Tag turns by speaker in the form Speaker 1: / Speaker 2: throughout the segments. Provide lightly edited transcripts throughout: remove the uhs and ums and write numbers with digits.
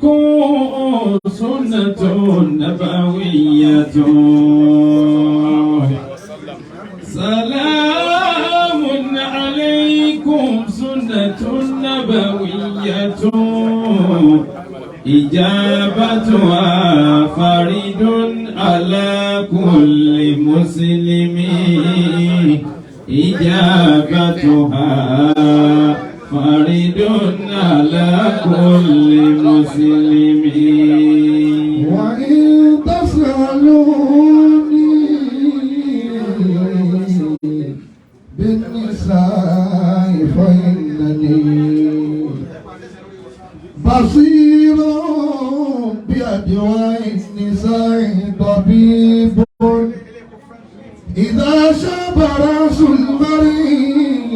Speaker 1: عليكم سنة نبوية سلام عليكم سنة نبوية إجابتها فريد على كل مسلم إجابتها فريد على كل مسلم
Speaker 2: وإن تسألوني بالنساء فإنني بصير بأدواء النساء طبيب إذا شاب رأس المريض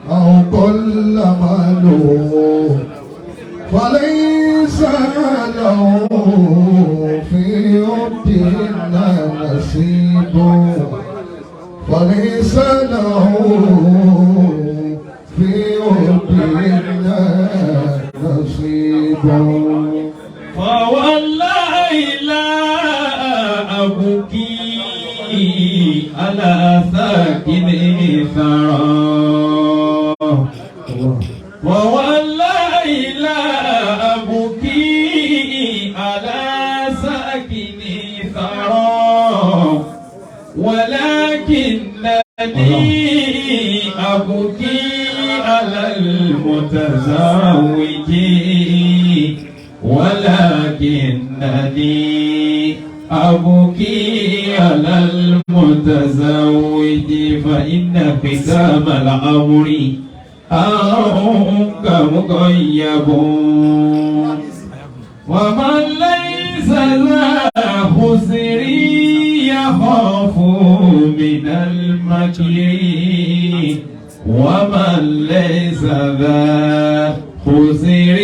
Speaker 2: أو قل ماله فليس له في يدنا نصيب فليس له في يدنا نصيب
Speaker 1: فوالله لا أبكي على ساكن ثرى ووالله لا أبكي على ساكن ثرى ولكنني أبكي على المتزوج ولكنني أبكي على المتزوج فإن ختام الأمر أنك مغيب ومن ليس ذا خسر يخاف من المكر ومن ليس ذا خسر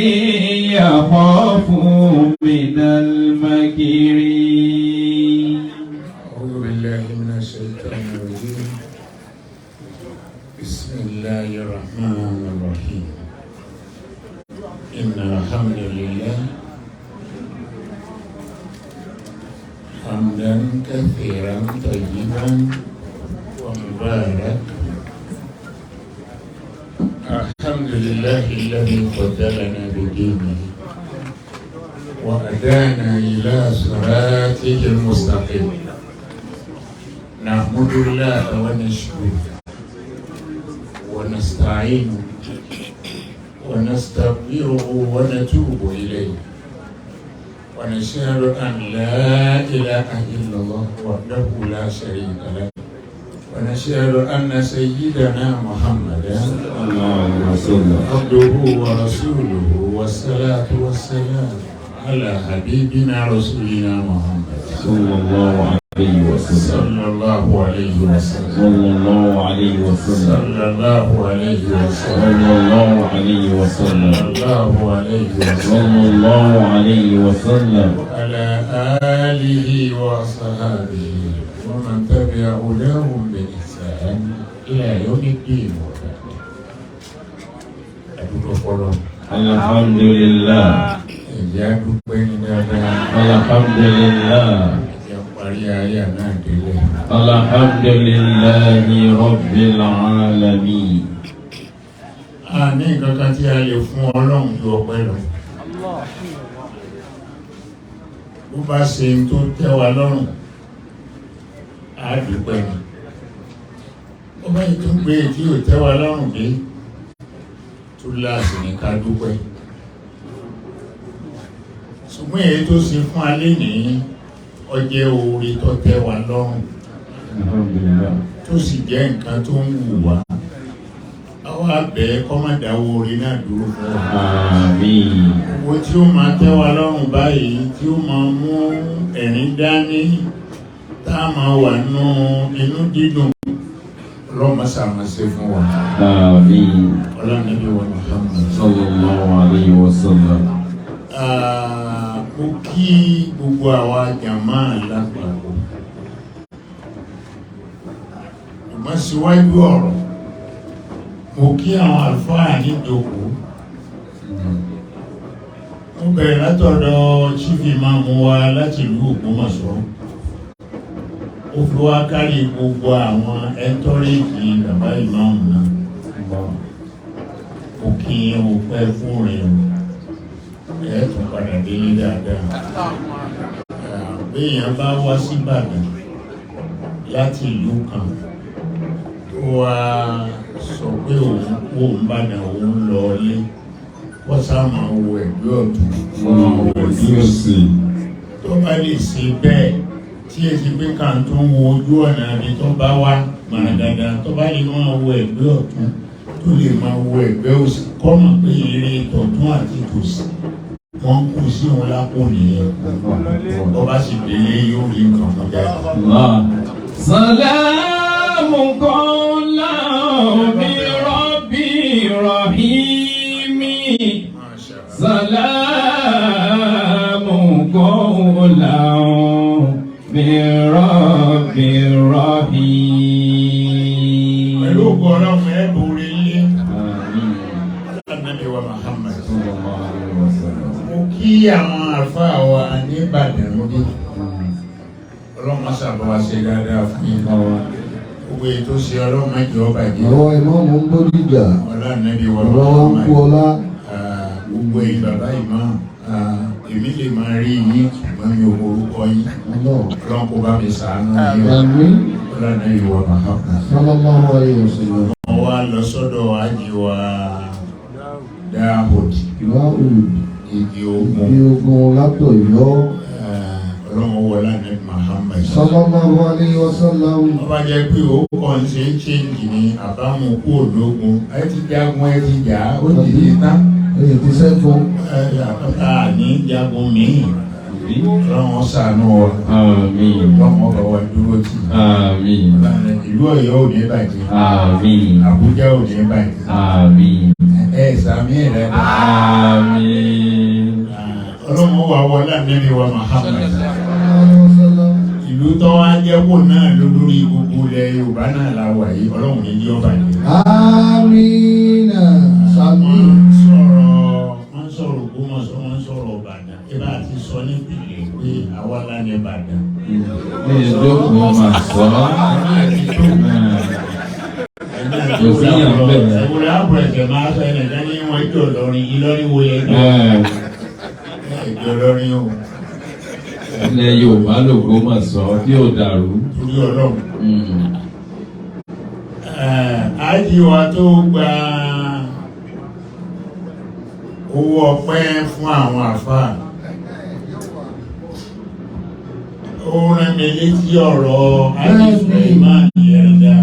Speaker 1: يخاف من المكر.
Speaker 3: أعوذ بالله من الشيطان الرجيم. بسم الله الرحمن الرحيم. إن الحمد لله حمدا كثيرا طيبا ومبارك. الحمد لله الذي فضلنا بدينه وأدانا إلى صراطه المستقيم. نحمد الله ونشكره ونستعينه ونستغفره ونتوب إليه ونشهد أن لا إله إلا الله وحده لا شريك له ونشهد أن سيدنا محمدا عبده ورسوله والصلاة والسلام على حبيبنا رسولنا محمد
Speaker 1: صلى الله عليه وسلم
Speaker 3: صلى الله عليه وسلم
Speaker 1: صلى الله عليه وسلم
Speaker 3: صلى الله عليه وسلم
Speaker 1: صلى الله عليه وسلم
Speaker 3: صلى الله عليه وسلم
Speaker 1: صلى الله عليه وسلم
Speaker 3: على آله وصحابه ومن تبع هداهم بإحسان إلى يوم الدين.
Speaker 1: الحمد لله الحمد لله الحمد لله رب العالمين.
Speaker 3: Àní kankan tí a lè fún Ọlọ́run ju ọpẹ́ lọ. Bó bá ṣe tó tẹ́ wa lọ́rùn, a dúpẹ́ ni. Bó bá yìí tó gbé tí ò tẹ́ wa lọ́rùn dé, tó láàsì ní ká dúpẹ́. Ṣùgbọ́n èyí tó ṣe fún alẹ́ ní ọjẹ́ oore tó tẹ́ wa lọ́rùn. Tó sì jẹ́ nǹkan tó ń wù wá. Àwọn abẹ́ kọ́mọ̀dáwó orí náà dúró fún wa.
Speaker 1: Àmín.
Speaker 3: Owó tí ó máa tẹ́ wa lọ́rùn báyìí, tí ó máa mú ẹ̀rín dání, tá a máa wà nínú inú dídùn. Ọlọ́run ṣàmọ̀ṣe fún wa.
Speaker 1: Àmín.
Speaker 3: Ọlọ́run Nábì wa Muhammad
Speaker 1: sallallahu alayhi wa sallam.
Speaker 3: Mo kí gbogbo àwa jàmáà lápapọ̀. Ṣùgbọ́n síwájú ọ̀rọ̀, mo kí àwọn àlùfáà níjókòó. Mo bẹ̀rẹ̀ látọ̀dọ̀ chief imam wa láti ìlú Ògbómọ̀ṣọ́. Ó fi wá kárí gbogbo àwọn ẹ́ńtọ́rẹ́jì bàbá imam náà. Ó kí o pẹ́ fún rẹ̀ ẹ̀ tún padà délé dáadáa. Béèyàn bá wá sí Ìbàdàn láti ìlú kan tó wá sọ pé òun kó Ìbàdàn òun lọ ilé, wọ́n sá máa wo ẹ̀gbẹ́ ọ̀tún
Speaker 1: wọ́n wò sí òsì.
Speaker 3: tó bá lè ṣe bẹ́ẹ̀ tí èsì pé kà ń tún wo ojú ọ̀nà àbí tó bá wá gbàrà dáadáa tó bá lè máa wo ẹ̀gbẹ́ ọ̀tún tó lè máa wo ẹ̀gbẹ́ òsì kọ́ mọ̀ pé eré tọ̀tún àti tòsì wọ́n kú sí òun lápò nìyẹn. Tó bá sì délé yóò rí nǹkan kan jáde.
Speaker 1: Salamu qawlan min Rabbir Rahim. Salamu qawlan min Rabbir Rahim.
Speaker 3: Pẹ̀lú ògbó ọlọ́run ẹ̀ borí ilé. Ànábì wa Muhammad. Mo kí àwọn àlùfáà wa ní Ìbàdàn bí. Ọlọ́run máa ṣàbọ̀wá ṣe dáadáa fún yín. Gbogbo ètò ṣe ọlọ́run máa jẹ́ ọba jẹ́.
Speaker 2: Àwọn ìmáàmù ń Bódìjà.
Speaker 3: Ọlá Ànábì wa
Speaker 2: Ọ̀rọ̀ wọn
Speaker 3: Muhammad.
Speaker 2: kú ọlá.
Speaker 3: Gbogbo ẹ̀yin bàbá ìmáàmù. Èmi lè máa rí yín ṣùgbọ́n mi ò orúkọ yín. Ọlọ́run kó bá mi ṣàánú yín.
Speaker 2: Àmín.
Speaker 3: Ọlá Ànábì wa Muhammad.
Speaker 2: Sallallahu alayhi wa sallam.
Speaker 3: Wọ́n wá lọ sọ́dọ̀ ájì wa Dáhùd.
Speaker 2: Láhùd.
Speaker 3: Igi ogun.
Speaker 2: Bí ogun látọ̀yọ́.
Speaker 3: Ọlọ́run wọlá ní Muhammad.
Speaker 2: Sallallahu alayhi wa sallam.
Speaker 3: Wọ́n bá jẹ́ pé ó kàn ṣe ń ṣéǹjì ní àbámu kú ológun. Ẹ ti jagun ẹ ti jà ó ti di tán.
Speaker 2: Èyí ti sẹ́kùn.
Speaker 3: Àkọ́kọ́ ní jagun míì. Ọlọ́run ṣàánú wa.
Speaker 1: Àmín.
Speaker 3: Ọlọ́run ọba wa dúró tì.
Speaker 1: Àmín.
Speaker 3: Ìlú Ọ̀yọ́ ò ní bàjẹ́.
Speaker 1: Àmín.
Speaker 3: Àbújá ò ní bàjẹ́.
Speaker 1: Àmín.
Speaker 3: Sàmì ẹ̀ dáadáa.
Speaker 1: Àmín.
Speaker 3: Ọlọ́run wà wọlá níbi wa Muhammad. Ìlú tó wá jẹ́wò náà lórí gbogbo ilẹ̀ Yorùbá náà la wà yìí, Ọlọ́run ní yọ́ bàjẹ́.
Speaker 2: Àmín. Sàmín.
Speaker 3: Wọ́n sọ̀rọ̀ Ògbómọ̀ṣọ́, wọ́n sọ̀rọ̀ Ìbàdàn. Ẹ bá ti sọ ní ìpìlẹ̀ pé àwa la ní Ìbàdàn.
Speaker 1: Ní ìjókòó máa sọ. Kò sí yàn bẹ́ẹ̀.
Speaker 3: Ẹ̀wùrẹ́ àbúrẹ̀kẹ̀ máa sọ ẹ̀nà ìdání wọn jọ lọ́rin Ìlọrin wo yẹn jọ. Ẹ̀jọ̀ lọ́rin o.
Speaker 1: Ilẹ̀ Yorùbá lògbó máa sọ tí ò dàrú.
Speaker 3: Torí Ọlọ́run. Ájì wa tó gba owó ọpẹ́ fún àwọn àfáà. Ó rán mi létí ọ̀rọ̀ Ájì Suleiman Yẹ̀rẹ̀dá.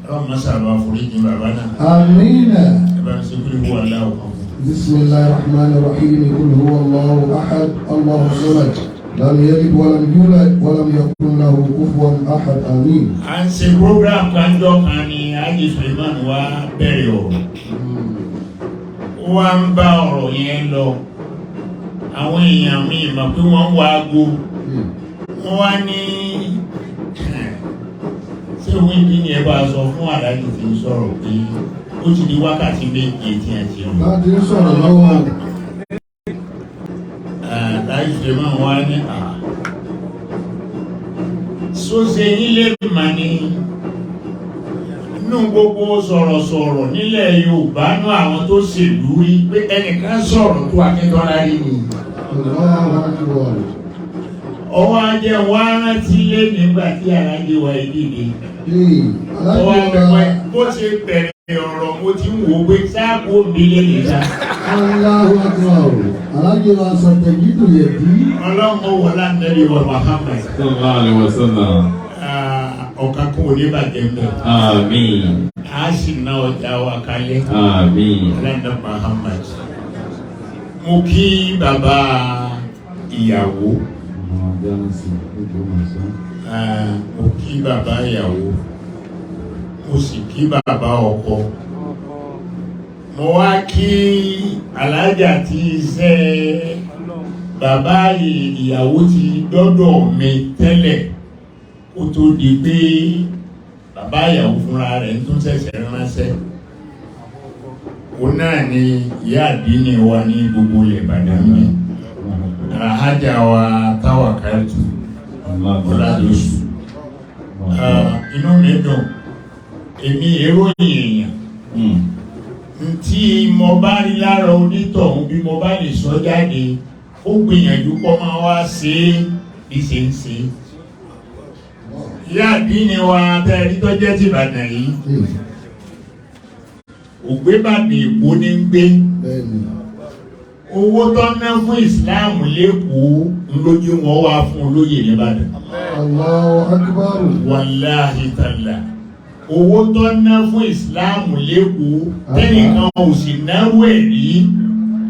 Speaker 3: Ọlọ́run sábà foríjì bàbá náà.
Speaker 2: Àmín.
Speaker 3: Ẹ bá ń ṣe kúrò wà láwọ̀ kan.
Speaker 2: بسم الله الرحمن الرحيم. قل هو الله أحد الله الصمد لم يلد ولم يولد ولم يكن له كفوا أحد. آمين.
Speaker 3: À ń ṣe program kanjọ́ kan ní Ájì Suleiman wá bẹ̀rẹ̀ ọ̀rọ̀. Ó wá ń bá ọ̀rọ̀ yẹn lọ. Àwọn èèyàn mi mọ̀ pé wọ́n wá aago. Wọ́n wá ní ṣé wíńdí ni ẹ bá sọ fún Àlájì tí ń sọ̀rọ̀ pé ó ti di wákàtí méje tí a ti rò.
Speaker 2: láti sọ̀rọ̀ lọ́wọ́.
Speaker 3: Láì ṣe máa wá ní sóṣe nílé mà ní inú gbogbo sọ̀rọ̀sọ̀rọ̀ nílẹ̀ Yorùbá ní àwọn tó ṣèlú rí pé ẹnìkan sọ̀rọ̀ tó Akíntọ́lá rí ni. Ọwọ́ ajẹ́ wá rántí lé nígbà tí Àlájì wa ìdíje. Ọwọ́ àgbẹ̀wẹ̀ bó ṣe bẹ̀rẹ̀ ọ̀rọ̀ mo ti ń wò pé sáàpù òbílẹ̀ nìta.
Speaker 2: Àlájì wa sọ tẹ̀gídù yẹ̀ dí.
Speaker 3: Ọlọ́run wọ láńdẹ́rì wa Muhammad.
Speaker 1: Sallallahu alaihi wasallam.
Speaker 3: Ọ̀kan kò ní bàjẹ́ mọ́.
Speaker 1: Àmín.
Speaker 3: A sì ná ọjà wa kalẹ̀.
Speaker 1: Àmín.
Speaker 3: Láńdẹ́ Muhammad. Mo kí bàbá ìyàwó. Mo kí bàbá ìyàwó. Mo sì kí bàbá ọkọ. Mo wá kí alájà tí iṣẹ́ bàbá ìyàwó ti dọ́dọ̀ mi tẹ́lẹ̀ kó tó di pé bàbá ìyàwó fúnra rẹ̀ ń tún ṣẹ̀ṣẹ̀ ránṣẹ́. òun náà ni ìyá àdínì wa ní gbogbo ilẹ̀ Ìbàdàn mi Alhaja wa Tawakkaltu Ọládọ̀sù. Inú mi dùn, èmi ìròyìn èèyàn tí mo bá rí lára onítọ̀hún bí mo bá lè sọ jáde ó gbìyànjú kọ́ máa wá ṣe bí ṣe ń ṣe. Ìyá àdínì wa tẹ́rí tó jẹ́ ti Ìbàdàn yìí Ògbébàdàn Èkó ní ń gbé. Owó tó ná fún ìsìláàmù lẹ́kọ̀ọ́ lójú wọn wá fún olóyè nìbàdàn.
Speaker 2: Allahu Akbar.
Speaker 3: Wallahi ta'ala. Owó tó ná fún ìsìláàmù lẹ́kọ̀ọ́ tẹ́nìkan ò sì náwó ẹ̀ rí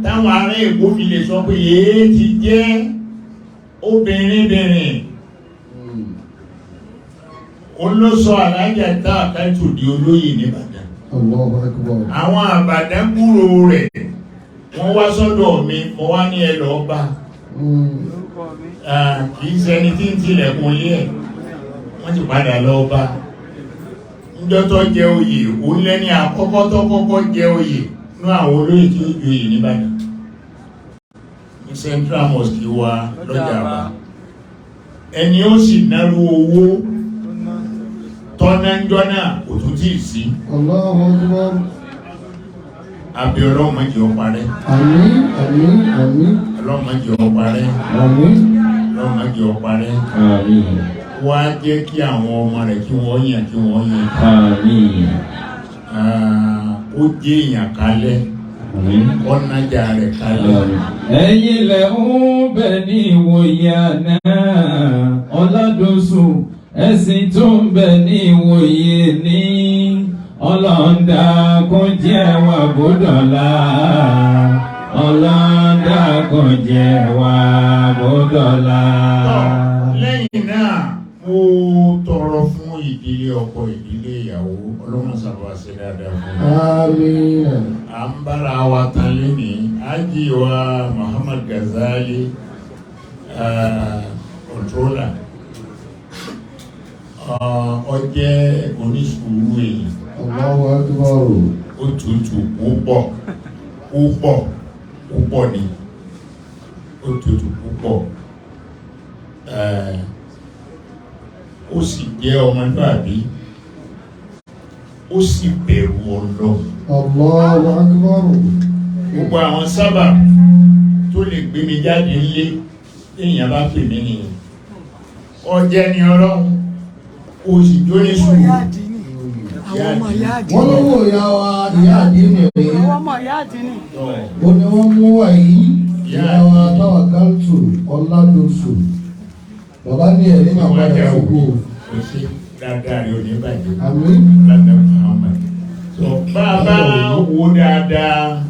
Speaker 3: táwọn ará Èkó fi lè sọ pé èé ti jẹ́ obìnrin olóṣọ Alhaja Tawakkaltu di olóyè nìbàdàn.
Speaker 2: Allahu Akbar.
Speaker 3: Àwọn àbàdàn kúrò rẹ̀ wọ́n wá sọ́dọ̀ mi, mo wá ní ẹlọ ọba kìí ṣẹni tí ń tilẹ̀kùn lé ẹ̀ wọ́n ti padà lọ ọba níjọ́ tó jẹ oyè ó lẹ́ni àkọ́kọ́ tó kọ́kọ́ jẹ oyè ní àwọn olóyè tí ó joyè nìbàdàn ní Central Mosque wa lọ́jà àbá. Ẹni ó sì náró owó tọ́nájọ́ náà kò tún tí ì sí.
Speaker 2: Allahu Akbar.
Speaker 3: Àbí Ọlọ́run má jẹ́ ó parẹ́.
Speaker 2: Àmín, àmín, àmín.
Speaker 3: Ọlọ́run má jẹ́ ó parẹ́.
Speaker 2: Àmín.
Speaker 3: Ọlọ́run má jẹ́ ó parẹ́.
Speaker 1: Àmín.
Speaker 3: Wá jẹ́ kí àwọn ọmọ rẹ̀ kí wọ́n yàn.
Speaker 1: Àmín.
Speaker 3: Ó jẹ́ èèyàn kalẹ̀. Ọ̀nàjà rẹ̀ kalẹ̀.
Speaker 1: Ẹ̀yin lẹ̀ ń bẹ ní ìwòye àná Ọládọ̀sù, ẹ̀sìn tó ń bẹ ní ìwòye ní ọlọ́ndà kò jẹ́ wà bódọ̀lá. Ọlọ́ndà kò jẹ́ wà bódọ̀lá.
Speaker 3: Lẹ́yìn náà mo tọrọ fún ìdílé ọkọ ìdílé ìyàwó Ọlọ́run sábà ṣe dáadáa fún mi.
Speaker 2: Àmín.
Speaker 3: À ń bára wa tán lẹ́nìí Hájì wa Muhammad Ghazali controller ó jẹ́ onísùúrù èyí.
Speaker 2: Allahu Akbar.
Speaker 3: Ó tutù púpọ̀ ni ó tutù púpọ̀ ó sì jẹ́ ọmọlúwàbí ó sì bẹ̀rù Ọlọ́run.
Speaker 2: Allahu Akbar.
Speaker 3: Gbogbo àwọn sábà tó lè gbé mi jáde nílé èèyàn bá pè mí nìyẹn. Ọjẹ́ ni Ọlọ́run ó sì jó ní sùúrù.
Speaker 2: Wọ́n lówó ìyá wa ìyá àdínì rèé. Ó ní wọ́n mú wà yìí ìyá wa Tawakkaltu Ọládọ̀sù. Bàbá ní ẹ̀rí máa padà fòkó.
Speaker 3: Kò sí dáadáa rí òní bàjẹ́.
Speaker 2: Àmín.
Speaker 3: Ládàá Muhammad. Sọ bàbá wo dáadáa.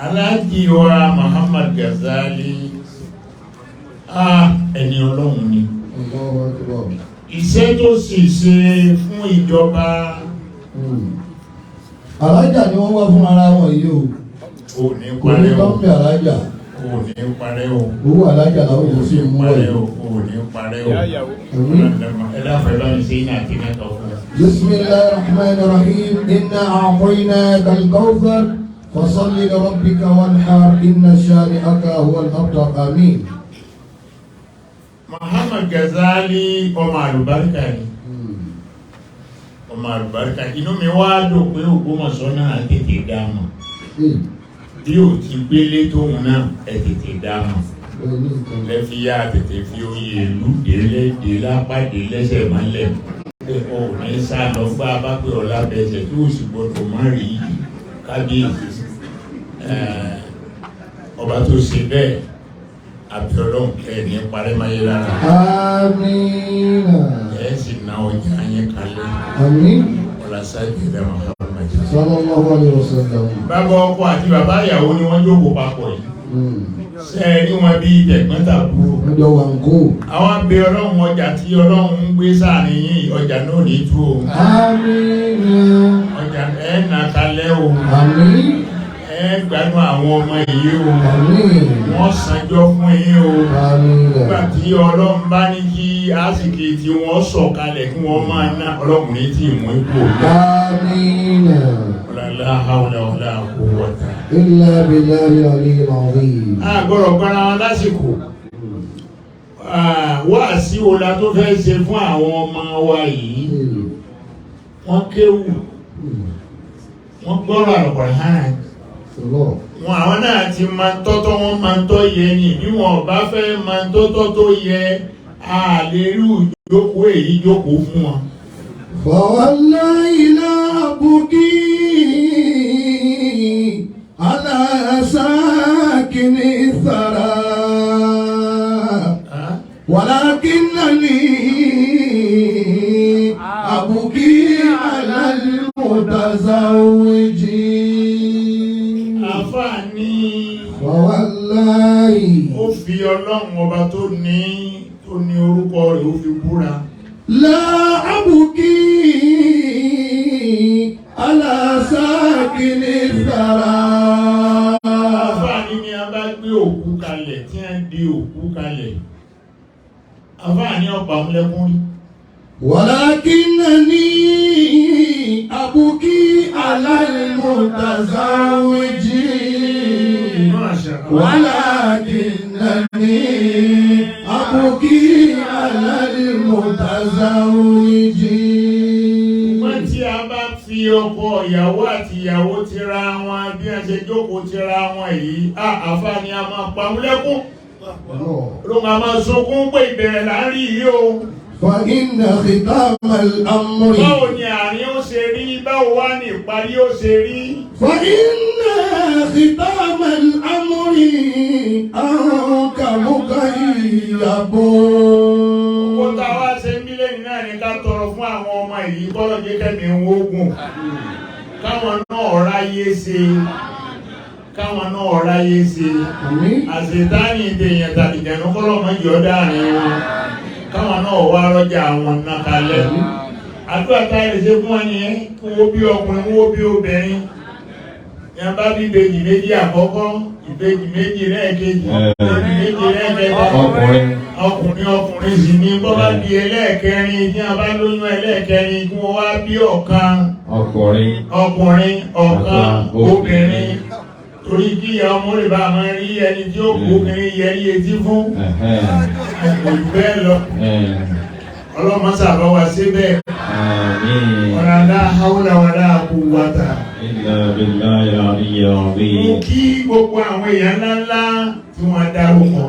Speaker 3: Alhaji wa Muhammad Ghazali. Ẹni Ọlọ́run ni.
Speaker 2: Allahu Akbar.
Speaker 3: Iṣẹ́ tó sì ṣe fún ìjọba.
Speaker 2: Alájà ni wọ́n wá fún ara wọn yìí o.
Speaker 3: Ò ní
Speaker 2: Kò ní
Speaker 3: parẹ́ o.
Speaker 2: tọ́pì alájà.
Speaker 3: Ò ní parẹ́ o.
Speaker 2: Owó alájà làwọn yóò fi mú ẹ̀.
Speaker 3: Ò ní parẹ́ o.
Speaker 2: Àmín.
Speaker 3: Ẹ̀dá fẹ̀lọ́ ní sí iná àti mẹ́ta fún ẹ.
Speaker 2: Bismillahir Rahmanir Rahim. Inna a'tainaka al-kawthar fasalli li rabbika wanhar inna shani'aka huwal abtar. Àmín.
Speaker 3: Muhammad Ghazali ọmọ àlùbáríkà ni. Ọmọ àlùbáríkà. Inú mi wá dùn pé Ògbómọ̀ṣọ́ náà tètè dámọ̀. Bí ò ti gbélé tóun náà ẹ tètè dámọ̀. Lẹ́fi yá tètè fi oyè ìlú délé lápàdé lẹ́sẹ̀ mọ́lẹ̀. Ò ní sá lọ gbá bá pé ọlá bẹ̀sẹ̀ tó sì gbọdọ̀ má rí kábíyèsí. Ọba tó ṣe bẹ́ẹ̀ àbí Ọlọ́run kẹ́ ní parẹ́máyé lára.
Speaker 2: Àmín.
Speaker 3: Ẹ sì ná ọjà yẹn kalẹ̀.
Speaker 2: Àmín.
Speaker 3: Ọlọ́sáàjì rẹ̀ Muhammad.
Speaker 2: Sallallahu alaihi wasallam.
Speaker 3: Bàbá ọkọ àti bàbá ìyàwó ni wọ́n jókòó papọ̀ yìí. Ṣé ẹ rí wọn bí tẹ̀gbọ́n tàbúrò?
Speaker 2: Ọjọ́ wa ń kó.
Speaker 3: Àwọn abẹ Ọlọ́run ọjà tí Ọlọ́run ń gbé sáàrin yìí ọjà náà ní tú o.
Speaker 2: Àmín.
Speaker 3: Ọjà ẹ̀ nà kalẹ̀ o.
Speaker 2: Àmín.
Speaker 3: Ẹ gbádùn àwọn ọmọ yìí o.
Speaker 2: Àmín.
Speaker 3: Wọ́n sanjọ́ fún yín o.
Speaker 2: Àmín.
Speaker 3: Nígbà tí Ọlọ́run bá ní kí àsìkò tí wọ́n sọ̀kalẹ̀ kí wọ́n máa ná Ọlọ́run ní tí ìmú ipò.
Speaker 2: Àmín. إلا بالله العلي العظيم.
Speaker 3: Àgbọ̀rọ̀ gbọ́ra wọn lásìkò. Wáàsí wo la tó fẹ́ ṣe fún àwọn ọmọ wa yìí? Wọ́n kéwù. Wọ́n gbọ́rọ̀ Al-Qur'an. Wọn àwọn náà ti máa tọ́tọ́ wọn máa tọ́ yẹ ni. Bí wọn bá fẹ́ máa tọ́tọ́ tó yẹ, a lè rí ìjókòó èyí jókòó fún wọn.
Speaker 2: فوالله لا أبكي على ساكن الثرى ولكنني أبكي على المتزوجين.
Speaker 3: Àfààní
Speaker 2: فوالله
Speaker 3: ó fi Ọlọ́run ọba tó ní orúkọ rẹ̀ ó fi búra.
Speaker 2: لا أبكي على ساكن الثرى.
Speaker 3: Àfààní ni a bá gbé òkú kalẹ̀ tí a di òkú kalẹ̀. Àfààní ọ̀pá múlẹ́kún rí.
Speaker 2: ولكنني أبكي على المتزوجين. ولكنني أبكي على المتزوجين.
Speaker 3: Wọ́n tí a bá fi ọkọ ìyàwó àti ìyàwó tira wọn bí a ṣe jókòó tira wọn yìí, àfààní a máa pa múlẹ́kún. Lóun a máa sunkún pé ìbẹ̀rẹ̀ là ń rí yìí o.
Speaker 2: فإن ختام الأمر.
Speaker 3: Báwo ni àárín ó ṣe rí? Báwo wá ní ìparí ó ṣe rí?
Speaker 2: فإن ختام الأمر أنك مغيب.
Speaker 3: Owó tá a wá ṣe mílíọ̀nù náà ni ká tọrọ fún àwọn ọmọ yìí kọ́lọ̀ jẹ́ kẹ́mi ń wógùn. Káwọn náà ráyé ṣe. Káwọn náà ráyé ṣe. Àṣetáni ìdèyàn tàbí ìjẹ̀nu kọ́lọ̀ mọ́ yọ̀ dáàrin wọn. Káwọn náà wá rọ́jà àwọn náà kalẹ̀. Àdúrà tá a lè ṣe fún wọn nìyẹn kí wọ́n bí ọkùnrin wọ́n bí obìnrin. Ní a bá bí ìbejì méjì àkọ́kọ́, ìbejì méjì lẹ́ẹ̀kejì, ìbejì méjì lẹ́ẹ̀kẹta. Ọkùnrin sì ni bọ́ bá di ẹlẹ́ẹ̀kẹrin tí a bá lóyún ẹlẹ́ẹ̀kẹrin kí wọ́n wá bí ọ̀kan. Ọkùnrin ọ̀kan obìnrin. Torí kí ìyá ọmọ rẹ̀ bá máa rí ẹni tí ó kú obìnrin yẹrí etí fún. Olùbẹ́ lọ. Ọlọ́mọ sábà wá síbẹ̀. Wala hawla wala quwwata.
Speaker 1: Illa billahi al-aliyyil azim.
Speaker 3: Mo kí gbogbo àwọn èèyàn ńláńlá tí wọ́n dárúkọ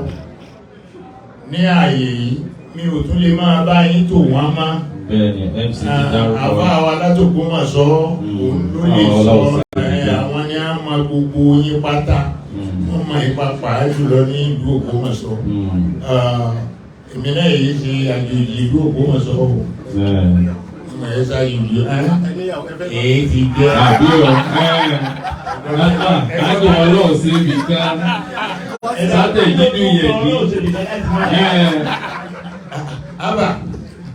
Speaker 3: ní ààyè yìí, mi ò tún lè máa bá yín tò wọ́n má.
Speaker 1: Bẹ́ẹ̀ni, MC ti dárúkọ.
Speaker 3: Àbá wa látògbómọ̀ṣọ́ òun ló lè sọ àwọn ni a máa gbogbo yín pátá. Wọ́n mọ ìpapà jùlọ ní ìlú Ògbómọ̀ṣọ́. Èmi náà yìí ṣe àjòjì ìlú Ògbómọ̀ṣọ́ o. Ẹ̀ẹ́sà ìlú èyí ti jẹ́
Speaker 1: àbí ọ̀ kájọ ọlọ́run sí ibi ká sátẹ̀ nínú yẹ̀dí.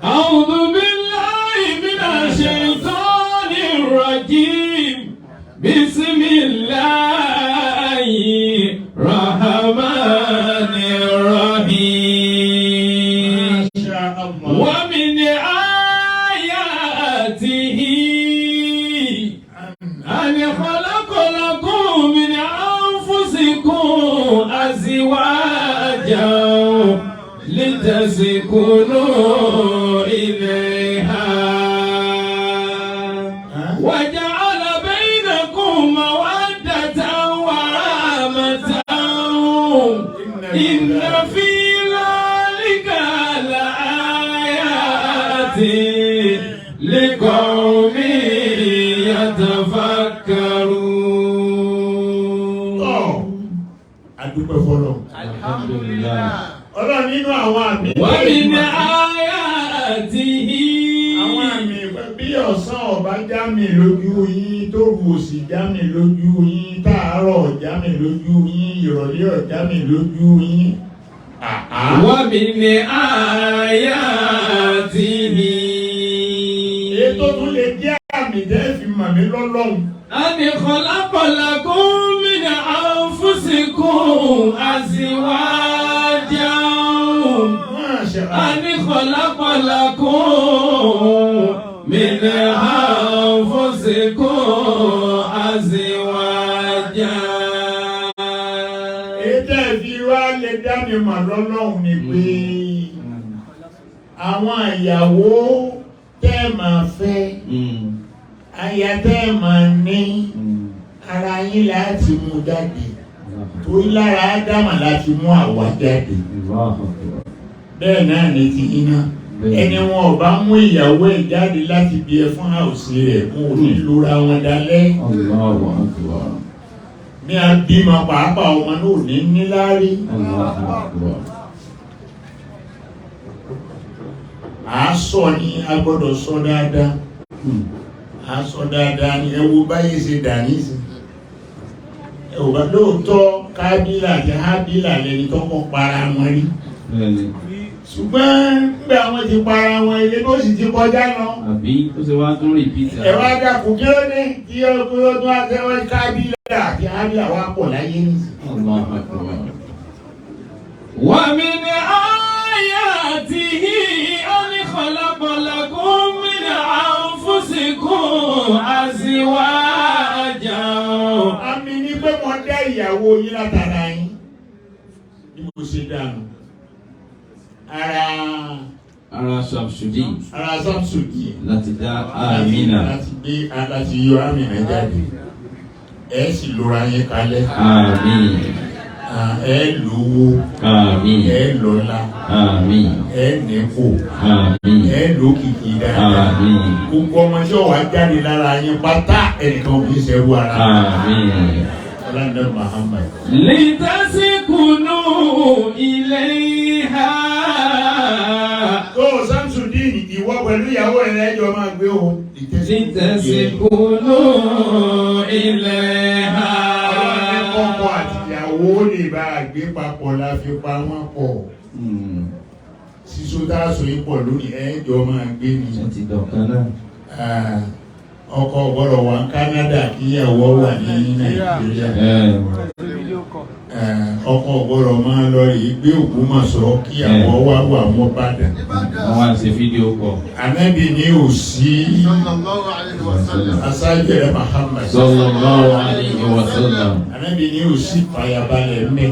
Speaker 1: أعوذ بالله من الشيطان الرجيم بسم الله الرحمن الرحيم ومن آياته أن خلق لكم من أنفسكم أزواجا لتسكنوا إليها وجعل بينكم مودة ورحمة إن في ذلك لآيات لقوم يتفكرون.
Speaker 3: Adúpẹ́ fọ́lọ́.
Speaker 1: Alhamdulillah.
Speaker 3: Ọlọ́run nínú àwọn àmì.
Speaker 1: Wọ́n mi ní ayatihi.
Speaker 3: Àwọn àmì bí ọ̀sán ọ̀bá já mi lójú yín, tó rù òsì já mi lójú yín, táàárọ̀ já mi lójú yín, ìrọ̀lẹ́ ọ̀já mi lójú yín.
Speaker 1: Wọ́n mi ní ayatihi.
Speaker 3: Ètò tún lè jẹ́ àmì tẹ́ fi mọ̀ mí lọ́lọ́run.
Speaker 1: Ani khalaqa lakum min anfusikum azwajan. Ani khalaqa lakum min anfusikum azwajan.
Speaker 3: wá lè dá mi mọ̀ lọ́lọ́run ni pé àwọn ìyàwó tẹ́ máa fẹ́ aya tẹ́ máa ní ara yín láti mú jáde torí lára Ádámà láti mú àwa jáde bẹ́ẹ̀ náà ní ti iná ẹni wọn ò bá mú ìyàwó ẹ̀ jáde láti bí ẹ fún àwòsí rẹ̀ mú òní lóra wọn dalẹ́ ní abímọ pàápàá ọmọ náà ní níláárí àásọ ni a gbọ́dọ̀ sọ dáadáa àásọ dáadáa ni ẹ wo báyìí ṣe dà nísì ẹ wò bá lóòótọ́ Kábílà àti Hábílà lẹni tó kọ́ para wọn rí ṣùgbọ́n nígbà àwọn ti para wọn ilé tó sì ti kọjá lọ
Speaker 1: àbí ó ṣe wá tún rìpítì
Speaker 3: ẹ wá dàkú kí ló dé kí ọkùnrin ọdún àtẹwọ́ Kábílà àti Hábílà wá pọ̀ láyé nísì.
Speaker 1: ومن آياته أن خلق لكم من أنفسكم أزواجا.
Speaker 3: Àmì ni pé mo dá ìyàwó yín látara yín bí mo ṣe dànù ara Samsudi láti dá Amina láti yọ Amina jáde ẹ sì lóra yín kalẹ̀. Àmín. Ẹ lówó. Àmín. Ẹ lọ́lá. Àmín. Ẹ nípò. Àmín. Ẹ lókìkí dáadáa. Àmín. Gbogbo ọmọ tí ó wà jáde lára yín pátá ẹnìkan ò ní ṣerú ara. Àmín. Ọlọ́dẹ Muhammad. Litasikunu ilayha. Tó Samsudeen ìwọ pẹ̀lú ìyàwó rẹ̀ ẹjọ́ máa gbé o. Litasikunu ilayha. Ọkọ àti ìyàwó lè bá gbé papọ̀ la fi pa wọ́n pọ̀. Sísọ dáàsọ yìí pọ̀ lónìí ẹjọ́ máa gbé ni. Ti dọ̀kan náà. Ọkọ gbọ́dọ̀ wà ní Canada kí ìyàwó wà ní Nàìjíríà. Ọkọ gbọ́dọ̀ máa lọ rí gbé Ògbómọ̀ṣọ́ kí ìyàwó wà wọ́n Ìbàdàn. Wọ́n wá ṣe fídíò kọ̀. Ànábì ní ò sí aṣáájú rẹ̀ Muhammad sallallahu alaihi wasallam. Ànábì ní ò sí fàyàbalẹ̀ mẹ́.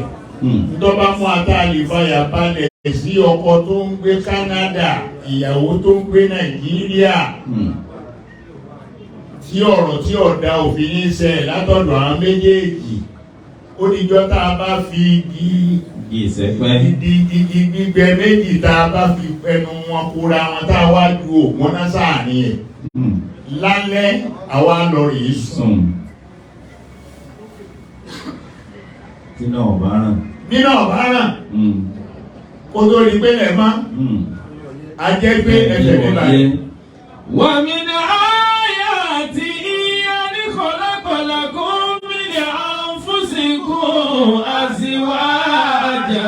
Speaker 3: Ntọ́ba mú àtàlì fàyàbalẹ̀ sí ọkọ tó ń gbé Canada ìyàwó tó ń gbé Nàìjíríà. Tí ọ̀rọ̀ tí ọ̀dà òfin ní ṣe látọ̀dọ̀ àwọn méjèèjì ó níjọ́ tá a bá fi igi gbígbẹ méjì tá a bá fi ẹnu wọn kóra wọn tá a wá ju ògùn náà sáàrin ẹ̀ lálẹ́ àwa lọ rèé sùn. Nínú ọ̀bá ràn kó tó rí pé lẹ̀ mọ́ a jẹ́ pé ẹsẹ̀ nígbà yẹn. Wà mí ní أزواجا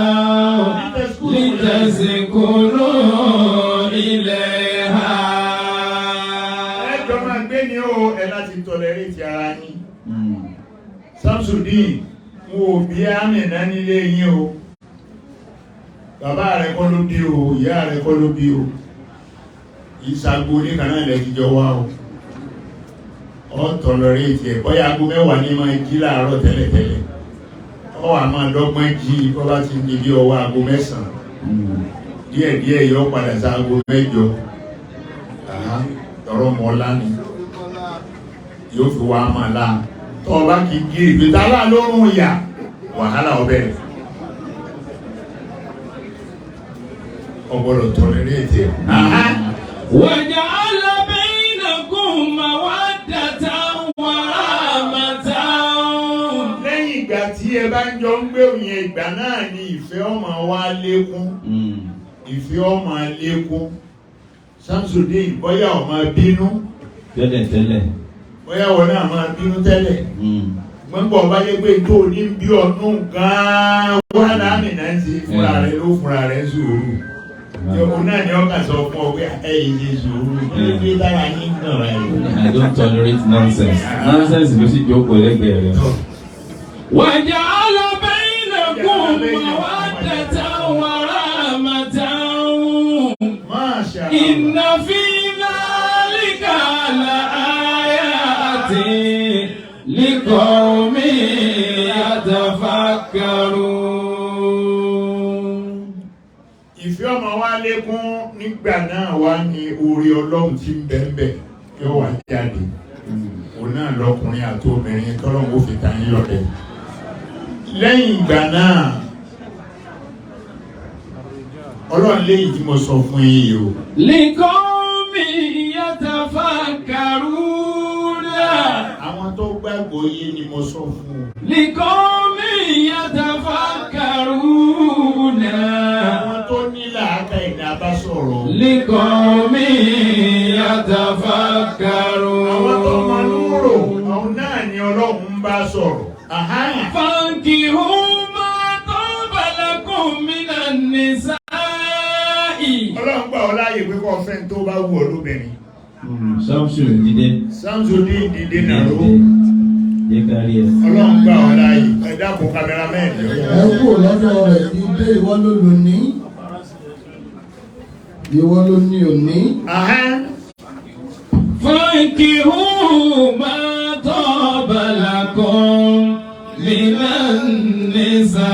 Speaker 3: لتسكنوا إليها. Ẹjọ́ máa gbé ní o ẹ láti tọ̀lẹ̀rí ti ara yín. Samsudeen mo bí Amina nílé yín o. Bàbá rẹ̀ kọ́ ló bí o, ìyá rẹ̀ kọ́ ló bí o. Ìṣàgbó ní kanáà lẹ́ ti jọ wá o. Ọ tọ̀lẹ̀rí ti ẹ̀ bọ́yá aago mẹ́wàá ní máa jí láàárọ̀ tẹ́lẹ̀tẹ́lẹ̀. Ọ àmọ́ dọ́gbọ́n jí kọ́ bá ti ní bí ọwọ́ aago 9 díẹ̀díẹ̀ yọ padà sí aago 8 tọrọ mọ́lá ni yóò fi wá máa lá tọ́ bá kì í gírí pé tálà lórun ìyà wàhálà ọbẹ̀ ọgbọ́dọ̀ tọrẹrẹ ètè wàjà alábẹ́yìnàkùn mawaddatan wa rahmatan. Lẹ́yìn ìgbà tí ẹ bá ń jọ ń gbé òyìn ìgbà náà ni ìfẹ́ ọmọ wa lékún ìfẹ́ ọmọ lékún. Samsudeen bóyá ọmọ bínú tẹ́lẹ̀ bóyá wọn náà máa bínú tẹ́lẹ̀ gbọ́ngbọ̀n bá yẹ pé tó ní bí ọdún gan-an wà láàmì náà ti fúnra rẹ̀ ló fúnra rẹ̀ sùúrù ìjọba náà ni ọkà sọ fún ọ pé ẹ̀yìn ṣe sùúrù kí tára yín kàn rẹ̀. I don't tolerate nonsense. Nonsense ló sì jókòó lẹ́gbẹ̀ẹ́ rẹ̀. wàjà alábẹ́yìnàkùn mawaddatan wa rahmatan. Masha Allah. Inna fi dhalika la ayatin liqawmin yatafakkarun. lékún nígbà náà wá ní orí Ọlọ́run tí ń bẹ́ẹ̀ yóò wá jáde òun náà lọkùnrin àti obìnrin tọ́lọ́run ó fi ta yín lọ́rẹ. Lẹ́yìn ìgbà náà Ọlọ́run léyìí tí mo sọ fún yín o.
Speaker 1: Liqawmi yatafakkaruna.
Speaker 3: Àwọn tó gbàgbọ́ yìí ni mo sọ fún o.
Speaker 1: Liqawmi yatafakkaruna.
Speaker 3: Àwọn tó ní làákàyè ìdá bá sọ̀rọ̀.
Speaker 1: Liqawmi yatafakkaruna.
Speaker 3: Àwọn tó mọ núrò àwọn náà ni Ọlọ́run bá sọ̀rọ̀.
Speaker 1: Fankihu ma taba lakum minan nisa.
Speaker 3: Ọlọ́run gbà ọ́ láàyè pé kọ́ fẹ́ tó bá wù ọ́ lóbìnrin.
Speaker 1: Samson dìde.
Speaker 3: Samson dìde nàró.
Speaker 1: Ọlọ́run
Speaker 3: gbà ọ́ láàyè. Ẹ dákun kámẹ́rámẹ́ẹ̀dì.
Speaker 2: Ẹ kú lọ́dọ̀ rẹ̀ ìdé ìwọ ló lò ní. Ìwọ ló ní òní.
Speaker 1: Fankihu ma taba lakum minan nisa.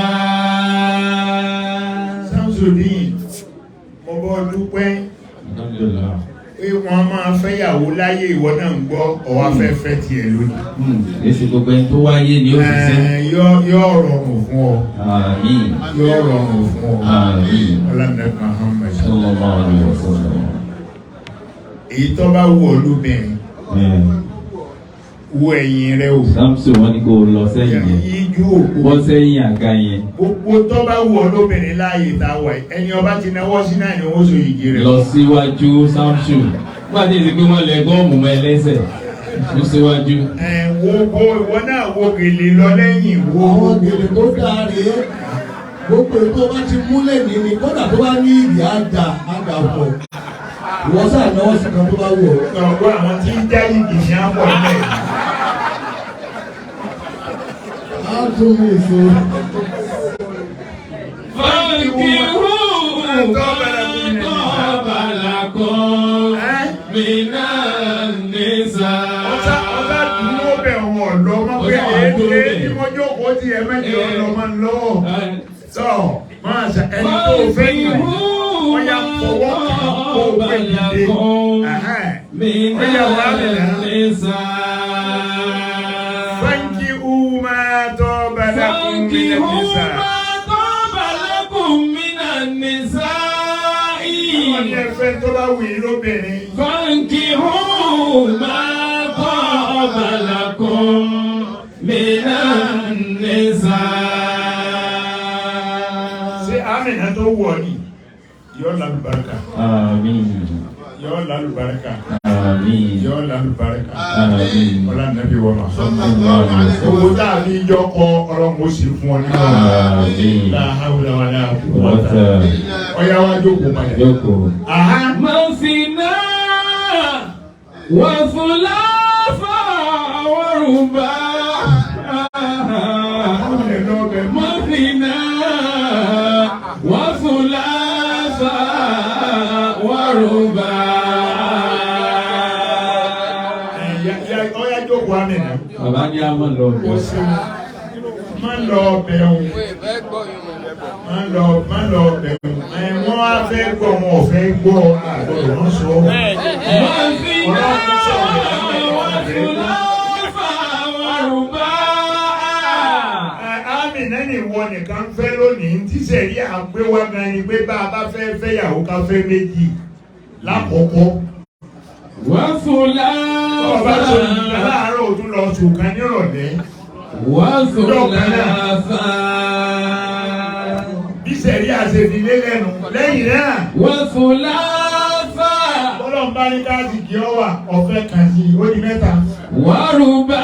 Speaker 3: Samson mo bọ́ dúpẹ́ pé wọ́n máa fẹ́yàwó láyé ìwọ náà ń gbọ́ ọwá fẹ́fẹ́ ti ẹ̀ lónìí.
Speaker 1: Èsì gbogbo ẹni tó wáyé ni ó fi ṣe.
Speaker 3: Yóò rọrùn fún ọ.
Speaker 1: Àmín.
Speaker 3: Yóò rọrùn fún ọ.
Speaker 1: Àmín.
Speaker 3: Ọlọ́dẹ Muhammad.
Speaker 1: Sallallahu alaihi wasallam.
Speaker 3: Èyí tó bá wù ọ́ lóbìnrin wo ẹ̀yìn rẹ o.
Speaker 1: Samson wọn ni kò lọ sẹ́yìn yẹn.
Speaker 3: Yíjú òkú.
Speaker 1: Bọ́ sẹ́yìn àga yẹn.
Speaker 3: Gbogbo tó bá wù ọ́ lóbìnrin láàyè táwa ẹni ọba ti náwó sí náà ni wọ́n so ìjì rẹ̀.
Speaker 1: Lọ síwájú Samson. Wọ́n ti pé wọ́n lẹ gọ́ọ̀mù mọ́ ẹlẹ́sẹ̀. Lọ síwájú.
Speaker 3: Wo ìwọ náà wo gèlè lọ lẹ́yìn wo.
Speaker 2: Àwọn gèlè tó dáa rèé. Gbogbo ètò bá ti múlẹ̀ ní ni kódà tó bá ní ìdí àjà pọ̀. Ìwọ́n sáà náwó sí kan tó bá wù ọ́.
Speaker 3: Ọ̀gbọ́n àwọn tí ń já ìgì ní àpọ̀ ilẹ̀.
Speaker 1: Fankihu ma taba lakum minan nisa.
Speaker 3: Ọba dúró bẹ̀ wọ̀n lọ mọ́ pé èé ní mo jókòó tí ẹ mẹ́jọ lọ máa ń lọ́wọ́. Sọ máa ṣe ẹni tó fẹ́ yìí wọ́n yà fọwọ́ kó gbé dìde. Wọ́n yà wá bẹ̀rẹ̀. Fankihu ma taba lakum minan nisa. Wọ́n ní ẹ̀fẹ́ tó bá wù yín lóbìnrin.
Speaker 1: Fankihu ma taba lakum minan nisa.
Speaker 3: Ṣé Amina tó wọ̀ ni? Yóò lálùbáríkà.
Speaker 1: Àmín.
Speaker 3: Yóò lálùbáríkà.
Speaker 1: Àmín.
Speaker 3: Yóò lálùbáríkà.
Speaker 1: Àmín.
Speaker 3: Ọlá nàbí wọ́n ma. Owó dàbí ìjọ kọ ọlọ́run ó sì fún ọ nínú
Speaker 1: Àmín.
Speaker 3: La hawla wala quwwata. Ọya wá jókòó padà.
Speaker 1: Jókòó.
Speaker 3: Masina
Speaker 1: wa thulatha wa ruba'. Masina wa thulatha wa ruba'.
Speaker 3: Ọya jókòó Amina.
Speaker 1: Bàbá ní a máa lọ bẹ̀.
Speaker 3: Má lọ bẹ̀rù. Má lọ bẹ̀rù. Wọ́n á fẹ́ gbọ́ wọn ò fẹ́ gbọ́ àgbọ̀dọ̀ wọ́n sọ. Amina ni ìwọ nìkan fẹ́ lónìí tí sẹ̀rí àgbéwá gan ni pé bá a bá fẹ́ fẹ́yàwó ká fẹ́ méjì lákọ̀ọ́kọ́.
Speaker 1: Wọ́n fún
Speaker 3: Ọba tó ní láàárọ̀ òtún lọ ṣùkan nírọ̀lẹ́.
Speaker 1: Wọ́n fún láàfà.
Speaker 3: Bí sẹ̀rí àṣefilé lẹ́nu lẹ́yìn náà.
Speaker 1: Wọ́n fún láàfà.
Speaker 3: Ọlọ́run bá ní káàdì kí ọ wà ọ̀fẹ́ kan sí ó di mẹ́ta.
Speaker 1: Wọ́n rúbá.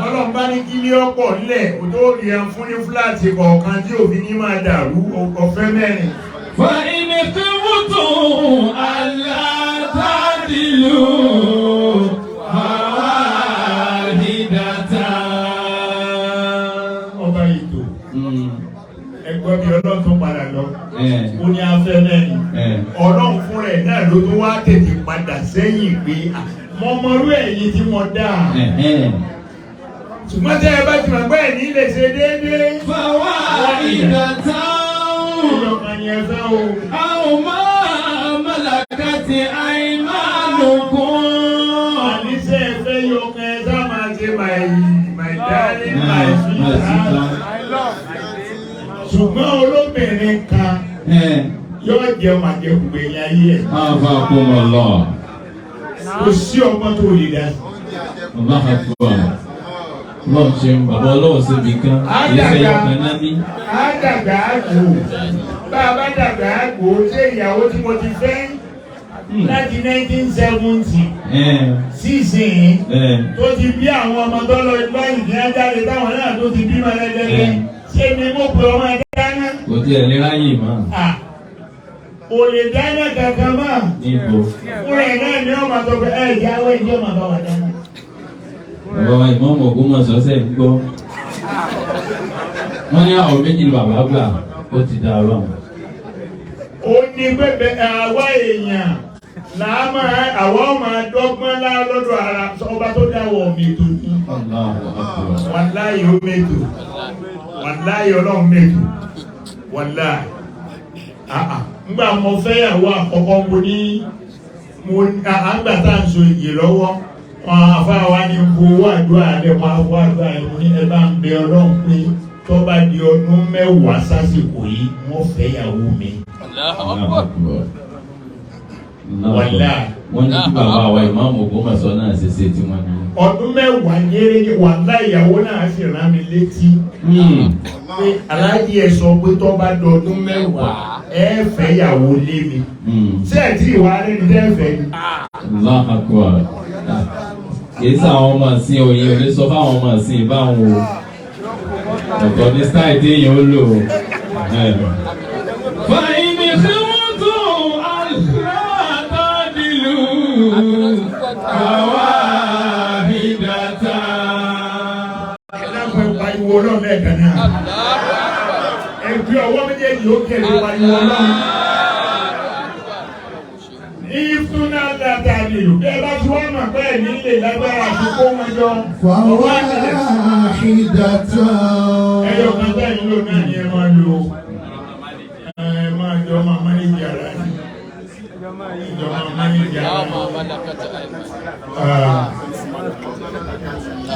Speaker 3: Ọlọ́run bá ní kí ní ọ̀pọ̀ nílẹ̀ kò tó rí ẹ fún ní fúláàtì kọ̀ọ̀kan tí òfin ní máa dàrú ọ̀fẹ́ mẹ́rin.
Speaker 1: Fa ìní kí wọ́n tó alátàdìlú àwa àdìdàtà.
Speaker 3: Ọba ètò ẹgbọ́n bí Ọlọ́run tó padà lọ. Ó ní afẹ́ mẹ́rin. Ọlọ́run fún rẹ̀ náà ló tó wá tètè padà sẹ́yìn pé mọ̀mọ́rú ẹ̀yìn tí mo dá. Ṣùgbọ́n tẹ́ ẹ bá ti mọ̀ pé ẹ̀ní lè ṣe déédéé.
Speaker 1: Fàwa àdìdàtà.
Speaker 3: Ìyọ̀kan ni ẹ fẹ́ o.
Speaker 1: Àwọn máa mọ̀lákàtì àìmánukún.
Speaker 3: Àníṣe ẹ̀fẹ́ yọkan ẹ sá máa ṣe my darling, my sweetheart. Ṣùgbọ́n olóbìnrin kan yóò jẹun àjẹkùgbé ní ayé ẹ̀.
Speaker 1: Àbá kó mọ̀ lọ.
Speaker 3: Kò sí ọmọ tó lè dá.
Speaker 1: Bàbá àtúbọ̀. Lọ́ọ̀ ṣe ń bàbá ọlọ́wọ́ síbi kan. Ìṣẹ́ yọkan náà ní.
Speaker 3: Á dàgbà àgbò. Bá a bá dàgbà àgbò ṣé ìyàwó tí mo ti fẹ́ láti 1970 sísìn tó ti bí àwọn ọmọ tó lọ ìgbà ìdí ajáde táwọn náà tó ti bí mọ́lẹ́dẹ́gbẹ́. Ṣé ni mo pè ọmọ dáná?
Speaker 1: Kò tí ẹ̀ lè ráyè mọ́.
Speaker 3: Kò lè dáná kankan mọ́.
Speaker 1: Níbo?
Speaker 3: Fúnra ẹ̀ náà ni ọmọ tó fẹ́ ìyàwó ìjọ máa bá wa dáná.
Speaker 1: Bàbá wa ìmọ̀ọ́mọ̀ Ògbómọ̀ṣọ́ sẹ́ ń gbọ́. Wọ́n ní àwọn méjì ni bàbá gbà ó ti dá ọlọ́run.
Speaker 3: Ó ní pẹ́pẹ́ àwa èèyàn làá àwa máa dọ́gbọ́n lọ́dọ̀ ara ọba tó dáwọ̀ mẹ́tò ní. Wàláyé ó mẹ́tò. Wàláyé ọlọ́run mẹ́tò. Wàláyé. Ngbà mo fẹ́yàwó àkọ́kọ́ àgbà tá à ń so ìyè lọ́wọ́ wọn afáwa ní owó àdúrà rẹ̀ wọn afọ àdúrà rẹ̀ mo ní ẹ bá ń bẹ ọlọ́run pé tó bá di ọdún mẹ́wàá sásìkò yìí wọ́n fẹ́yàwó mi. Wàlá.
Speaker 1: Wọ́n ní kí bàbá wa ìmáàmù Ògbómọ̀ṣọ́ náà ṣe tí wọ́n ní.
Speaker 3: Ọdún mẹ́wàá yẹ́rẹ́yẹ́ wàlá ìyàwó náà sì rán mi létí. Pé aláàjì ẹ sọ pé tó bá di ọdún mẹ́wàá ẹ fẹ́yàwó lé mi. Ṣé ẹ̀ tí ìwà rẹ̀ ní tẹ́fẹ̀ ni?
Speaker 1: Allahu Akbar. Kìí sáwọn ọmọ ìsìn òye ò lè sọ fáwọn ọmọ ìsìn báwọn o. Ọ̀tọ̀ ní stáì tí èèyàn ó lò. Fàìmì tí wọ́n tún àṣírádádìlú àwa ìdàtà.
Speaker 3: Ẹlẹ́gbẹ̀ẹ́ pariwo náà lẹ́ẹ̀kan náà. Ẹgbẹ́ ọwọ́ méjèèjì ó kéré pariwo náà. Ìfúnná dáadáa ni ìlú. Bẹ́ẹ̀ bá tí wọ́n mọ̀ pé ní ilé lágbára àti kó wọn jọ.
Speaker 2: Fàwa ìdàtà.
Speaker 3: Ẹyọ kan bẹ́ẹ̀ nílò náà ni ẹ máa lò. Ẹ máa jọ máa mánéjì ara ni. Ìjọ máa mánéjì ara ni.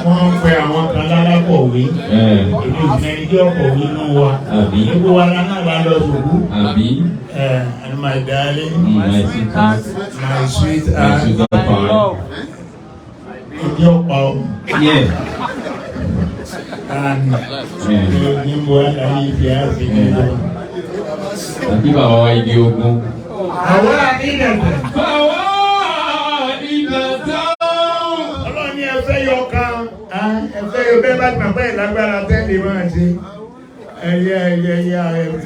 Speaker 3: Wọ́n ń pe àwọn kan lálákọ̀wé. Èmi ò mẹ́rin jẹ́ ọ̀kọ̀wé nínú wa. Gbogbo wa náà bá lọ sòkú. And my darling, my sweetheart, your power.
Speaker 1: Yeah.
Speaker 3: And
Speaker 1: Àbí bàbá wa igi ogun.
Speaker 3: Àwa ìdẹ̀tẹ̀.
Speaker 1: Bàbá ìdẹ̀tẹ̀.
Speaker 3: Ọlọ́ni ẹ̀fẹ́ yọ kan. Ẹ̀fẹ́ yọ bẹ́ẹ̀ bá gbàgbé ìlágbára tẹ́lẹ̀ máa ṣe. Ẹ̀yẹ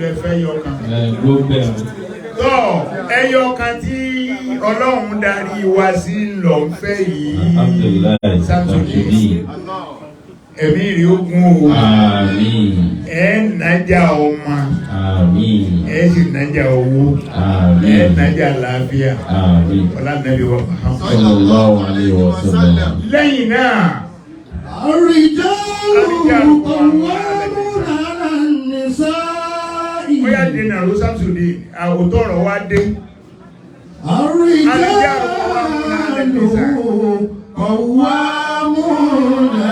Speaker 3: ẹ̀fẹ́ yọ kan.
Speaker 1: Ló bẹ̀rẹ̀.
Speaker 3: Tọ́ ẹyọ kan tí Ọlọ́run darí wa sí lọ́fẹ́ yìí. Sátúndì. Ẹ̀mí rí ogun o.
Speaker 1: Àmín.
Speaker 3: Ẹ̀ nájà ọmọ.
Speaker 1: Àmín.
Speaker 3: Ẹ̀ sì nájà owó.
Speaker 1: Àmín.
Speaker 3: Ẹ̀ nájà àlàáfíà.
Speaker 1: Àmín.
Speaker 3: Ọlá-nàbí wa.
Speaker 1: Sallallahu alaihi wa sallam.
Speaker 3: Lẹ́yìn náà.
Speaker 2: Ar-rijalu qawwamuna 'ala an-nisa'i.
Speaker 3: Ó yá dènà ló Sátúndì àwòtọ́ ọ̀rọ̀ wá dé.
Speaker 2: Ar-rijalu qawwamuna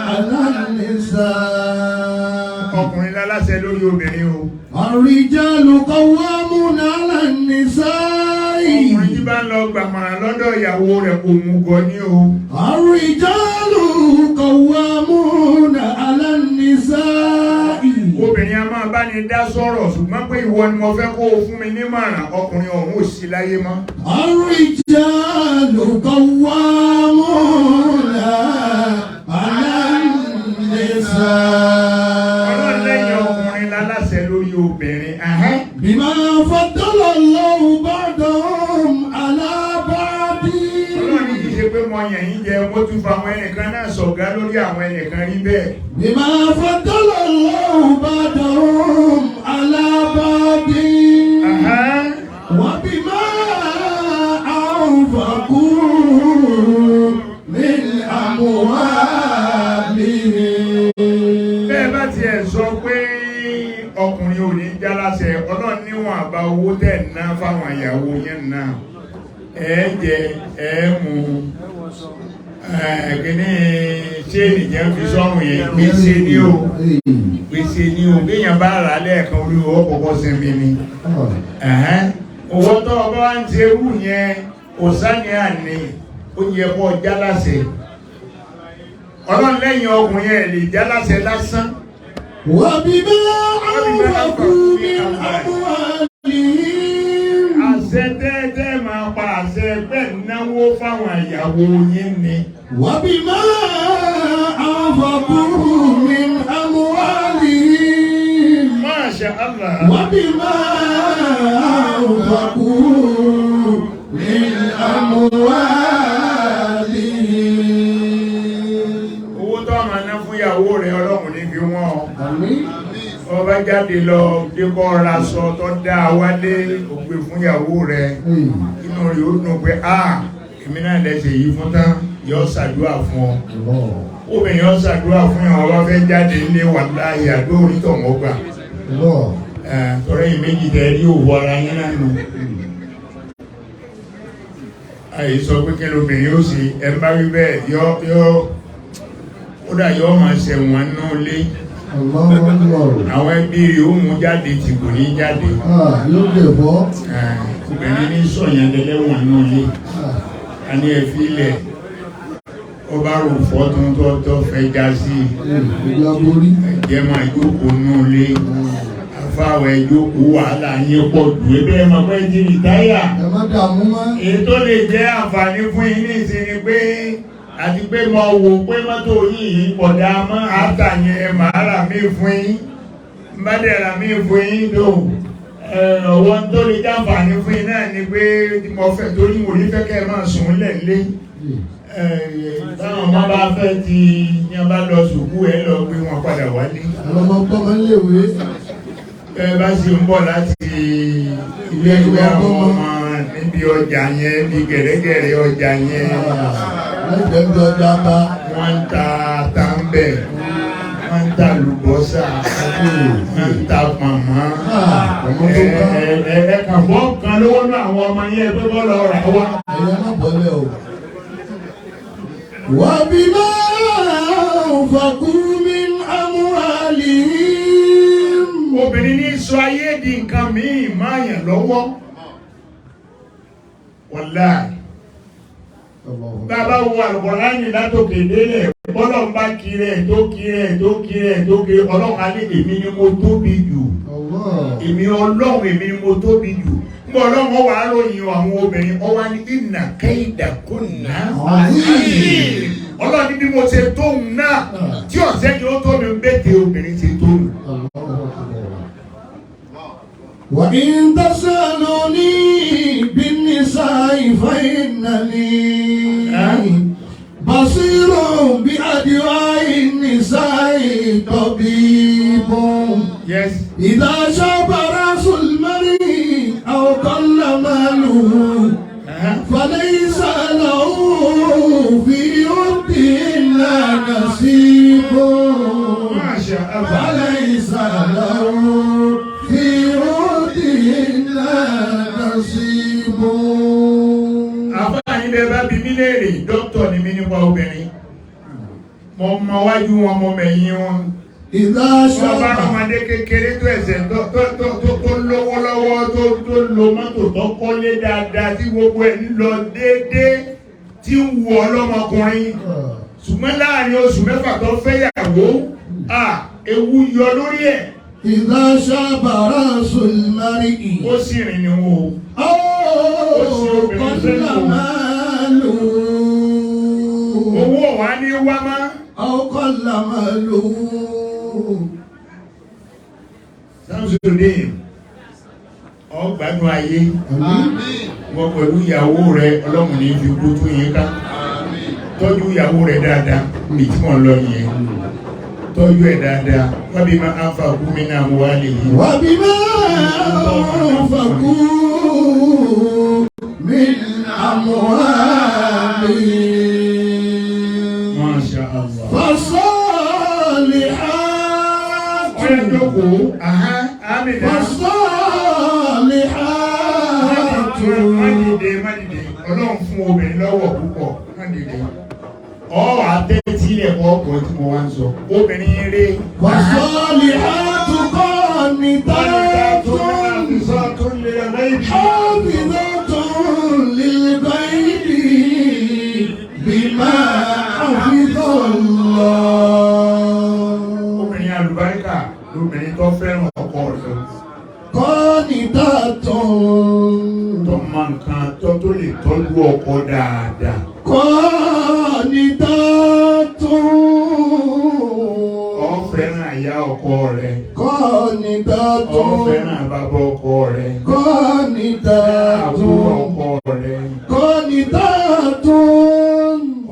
Speaker 2: 'ala an-nisa'i.
Speaker 3: Ọkùnrin láláṣẹ lórí obìnrin o.
Speaker 2: Ar-rijalu qawwamuna 'ala an-nisa'i.
Speaker 3: Ọkùnrin tí bá ń lọ gbàmọ̀ràn lọ́dọ̀ ìyàwó rẹ̀ kò mú gọ ní o.
Speaker 2: Ar-rijalu qawwamuna 'ala an-nisa'i.
Speaker 3: Obìnrin a máa bá ní dá sọ̀rọ̀ ṣùgbọ́n pé ìwọ ni mo fẹ́ kó o fún mi nímọ̀ràn ọkùnrin ọ̀hún ò sí láyé mọ́.
Speaker 2: Ar-rijalu qawwamuna 'ala an-nisa'i.
Speaker 3: Ọlọ́run lẹ́yìn ọkùnrin láláṣẹ lórí obìnrin.
Speaker 2: Bima faddala Allahu ba'dahum 'ala ba'din.
Speaker 3: Ọlọ́run kì í ṣe pé mo yàn yín jẹ mo tún fa àwọn ẹnìkan náà ṣọ̀gá lórí àwọn ẹnìkan rí bẹ́ẹ̀.
Speaker 2: Bima faddala Allahu ba'dahum 'ala ba'din. Wa bima anfaqu min amwalihim.
Speaker 3: Bẹ́ẹ̀ bá tiẹ̀ sọ pé ọkùnrin ò ní jáláṣẹ àbá owó tẹ̀ ná fáwọn ìyàwó yẹn náà ẹ jẹ ẹ mú kíní ṣé nìjẹ́ fi sọ́run yẹn gbèsè ní o gbèsè ní o béèyàn bá rà lẹ́ẹ̀kan orí owó kọ̀ọ̀kan sinmi ni owó tó ọba wa ń ṣe irú yẹn òsánì àní ó yẹ kó jálàsẹ̀ ọlọ́run lẹ́yìn ọkùnrin ẹ̀ lè jálàsẹ̀ lásán.
Speaker 2: وبما أنفقوا من أموالهم
Speaker 3: àṣẹ tẹ́tẹ́ máa pa àṣẹ bẹ́ẹ̀ náwó fáwọn ìyàwó yín ni.
Speaker 2: وبما أنفقوا من أموالهم
Speaker 3: ما شاء الله.
Speaker 2: وبما أنفقوا من أموالهم
Speaker 3: owó tó máa ná fún ìyàwó rẹ̀ ọlọ́run ní fi wọ́n ọ.
Speaker 2: àmín.
Speaker 3: ọba jáde lọ débọ̀ ra aṣọ tó dá wálé ògbé fún ìyàwó rẹ̀ inú rẹ̀ ó dùn pé èmi náà lẹ́sẹ̀ yìí fún tán yọ ṣàdúrà fún ọ. obìnrin yọ ṣàdúrà fún yàn ọba fẹ́ jáde nílé wà láàyè àdó onítọ̀ wọ́n gbà. tọ́rẹ́ yìí méjì tẹ́ rí òwò ara yín náà nù. àyè sọ pé kí lóbìnrin ó sì ẹ bá rí bẹ́ẹ̀ yọ ó dà yọ máa ṣẹ̀wọ̀n náà lé. àwọn ẹbí rẹ̀ ó mú jáde tí kò ní jáde.
Speaker 2: yóò dẹ̀ bọ́.
Speaker 3: obìnrin ní sọ̀yàn lẹ́lẹ́wọ̀n náà lé. a ní ẹ fi ilẹ̀ ọba rò fọ́ tó fẹ́ já sí ẹ̀jẹ̀ máa jókòó náà lé. afáwọ̀ ẹjókòó wàhálà yín pọ̀ jù ẹbẹ́ ẹ̀ máa pẹ́ jí rìtáyà.
Speaker 2: ẹ má dààmú mọ́.
Speaker 3: èyí tó lè jẹ́ àǹfààní fún yín ní ìsinmi pé àti pé mo wò pé mọ́tò yìí pọ̀dà mọ́ àtàyẹn màá rà mí fún yín bá dẹ̀ rà mí fún yín tó ọwọ́ tó lè jàǹfààní fún yín náà ni pé mo fẹ́ torí mo rí fẹ́ kẹ́ ẹ máa sùn lẹ́lé táwọn ọmọ bá fẹ́ ti yan bá lọ sùkú ẹ lọ gbé wọn padà wálé.
Speaker 2: àwọn ọmọ ọmọ léwe.
Speaker 3: ẹ bá sì ń bọ̀ láti ilé ìwé àwọn ọmọ níbi ọjà yẹn bí gẹ̀rẹ́gẹ̀rẹ́ ọjà yẹn
Speaker 2: lẹ́gbẹ̀ẹ́ ọjà bá.
Speaker 3: wọ́n ń ta tàǹbẹ̀ wọ́n ń ta lùbọ́sà wọ́n ń ta pàmò kàn bọ́ kan lówó náà àwọn ọmọ yẹn pé bọ́ lọ rà wá.
Speaker 2: ẹ̀yẹ má bọ́lẹ̀ o. وبما أنفقوا من أموالهم.
Speaker 3: obìnrin ní sọ ayé di nǹkan míì máa yàn lọ́wọ́ wàláì. bàbá wo Al-Qur'ani látòkè délẹ̀ bọ́lọ̀ ń bá kiri ẹ̀ tó ọlọ́run alẹ́ èmi ni mo tóbi jù èmi ọlọ́run èmi ni mo tóbi jù nígbà ọlọ́run wà á ròyìn àwọn obìnrin ọwá ní inna kaydakunna ọlọ́run ní bí mo ṣe tóun náà tí ọ̀sẹ̀ kí ó tó mi ń bẹ́ẹ̀ obìnrin ṣe tóun.
Speaker 2: وإن تسألوني بالنساء فإنني بصير بأدواء النساء طبيب.
Speaker 3: Yes.
Speaker 2: إذا شاب رأس المرء أو قل ماله فليس له في يدهن نصيب.
Speaker 3: ما شاء الله.
Speaker 2: فليس له في يدهن نصيب.
Speaker 3: àbáyé bẹ́ẹ̀ bá bí mí léèrè dókítà ni mí nípa obìnrin mo mọ wájú wọn mo mẹ̀yìn wọn.
Speaker 2: ìdá
Speaker 3: ṣọ́ọ̀bá ọmọdé kékeré tó ẹ̀sẹ̀ tó lówó lọ́wọ́ tó lo mọ́tò tó kọ́lé dáadáa tí gbogbo ẹ̀ ń lọ déédéé tí ń wù ọlọ́mọkùnrin ṣùgbọ́n láàrin oṣù mẹ́fà tó fẹ́yàwó ewu yọ lórí ẹ̀.
Speaker 2: ìdá ṣàbàrà sùlmárì.
Speaker 3: ó sì rìn ní wọn o. ó sì obìnrin sẹ́yìn o. owó wa ní wá má.
Speaker 2: ọkọ̀ làmàlú.
Speaker 3: Sámsódé ọgbàdùn ayé wọ́n pẹ̀lú ìyàwó rẹ̀ ọlọ́run ní fi kú tún yín ká tọ́jú ìyàwó rẹ̀ dáadáa bí tí wọ́n lọ yẹn tọ́jú ẹ̀ dáadáa wọ́n bí máa ń fa kú mi náà mú wá lè yí.
Speaker 2: wọ́n bí máa ń fa kú mi náà mú wá lè yí.
Speaker 3: Masha Allah.
Speaker 2: Fasọ́ọ̀lì á.
Speaker 3: ọ̀rẹ́ jókòó àmì náà.
Speaker 2: Fasọ́ọ̀lì
Speaker 3: má dìde ọlọ́run fún obìnrin lọ́wọ́ púpọ̀ má dìde ọ̀rọ̀ àtẹ́tí ẹ̀kọ́ ọkọ̀ tí mo wá ń sọ obìnrin rí.
Speaker 2: wàsọ́ọ̀lì àtúkọ́ ní tààtún
Speaker 3: tó lè rẹ̀
Speaker 2: حافظة للغيب بما حفظ الله.
Speaker 3: obìnrin àlùbáríkà lóbìnrin tó fẹ́ràn ọkọ rẹ̀.
Speaker 2: قانتة
Speaker 3: tó mọ nǹkan tó lè tọ́jú ọkọ dáadáa.
Speaker 2: قانتة
Speaker 3: ó fẹ́ràn àyà ọkọ rẹ̀.
Speaker 2: قانتة
Speaker 3: ó fẹ́ràn bàbá ọkọ rẹ̀.
Speaker 2: قانتة
Speaker 3: àbúrò ọkọ rẹ̀.
Speaker 2: قانتة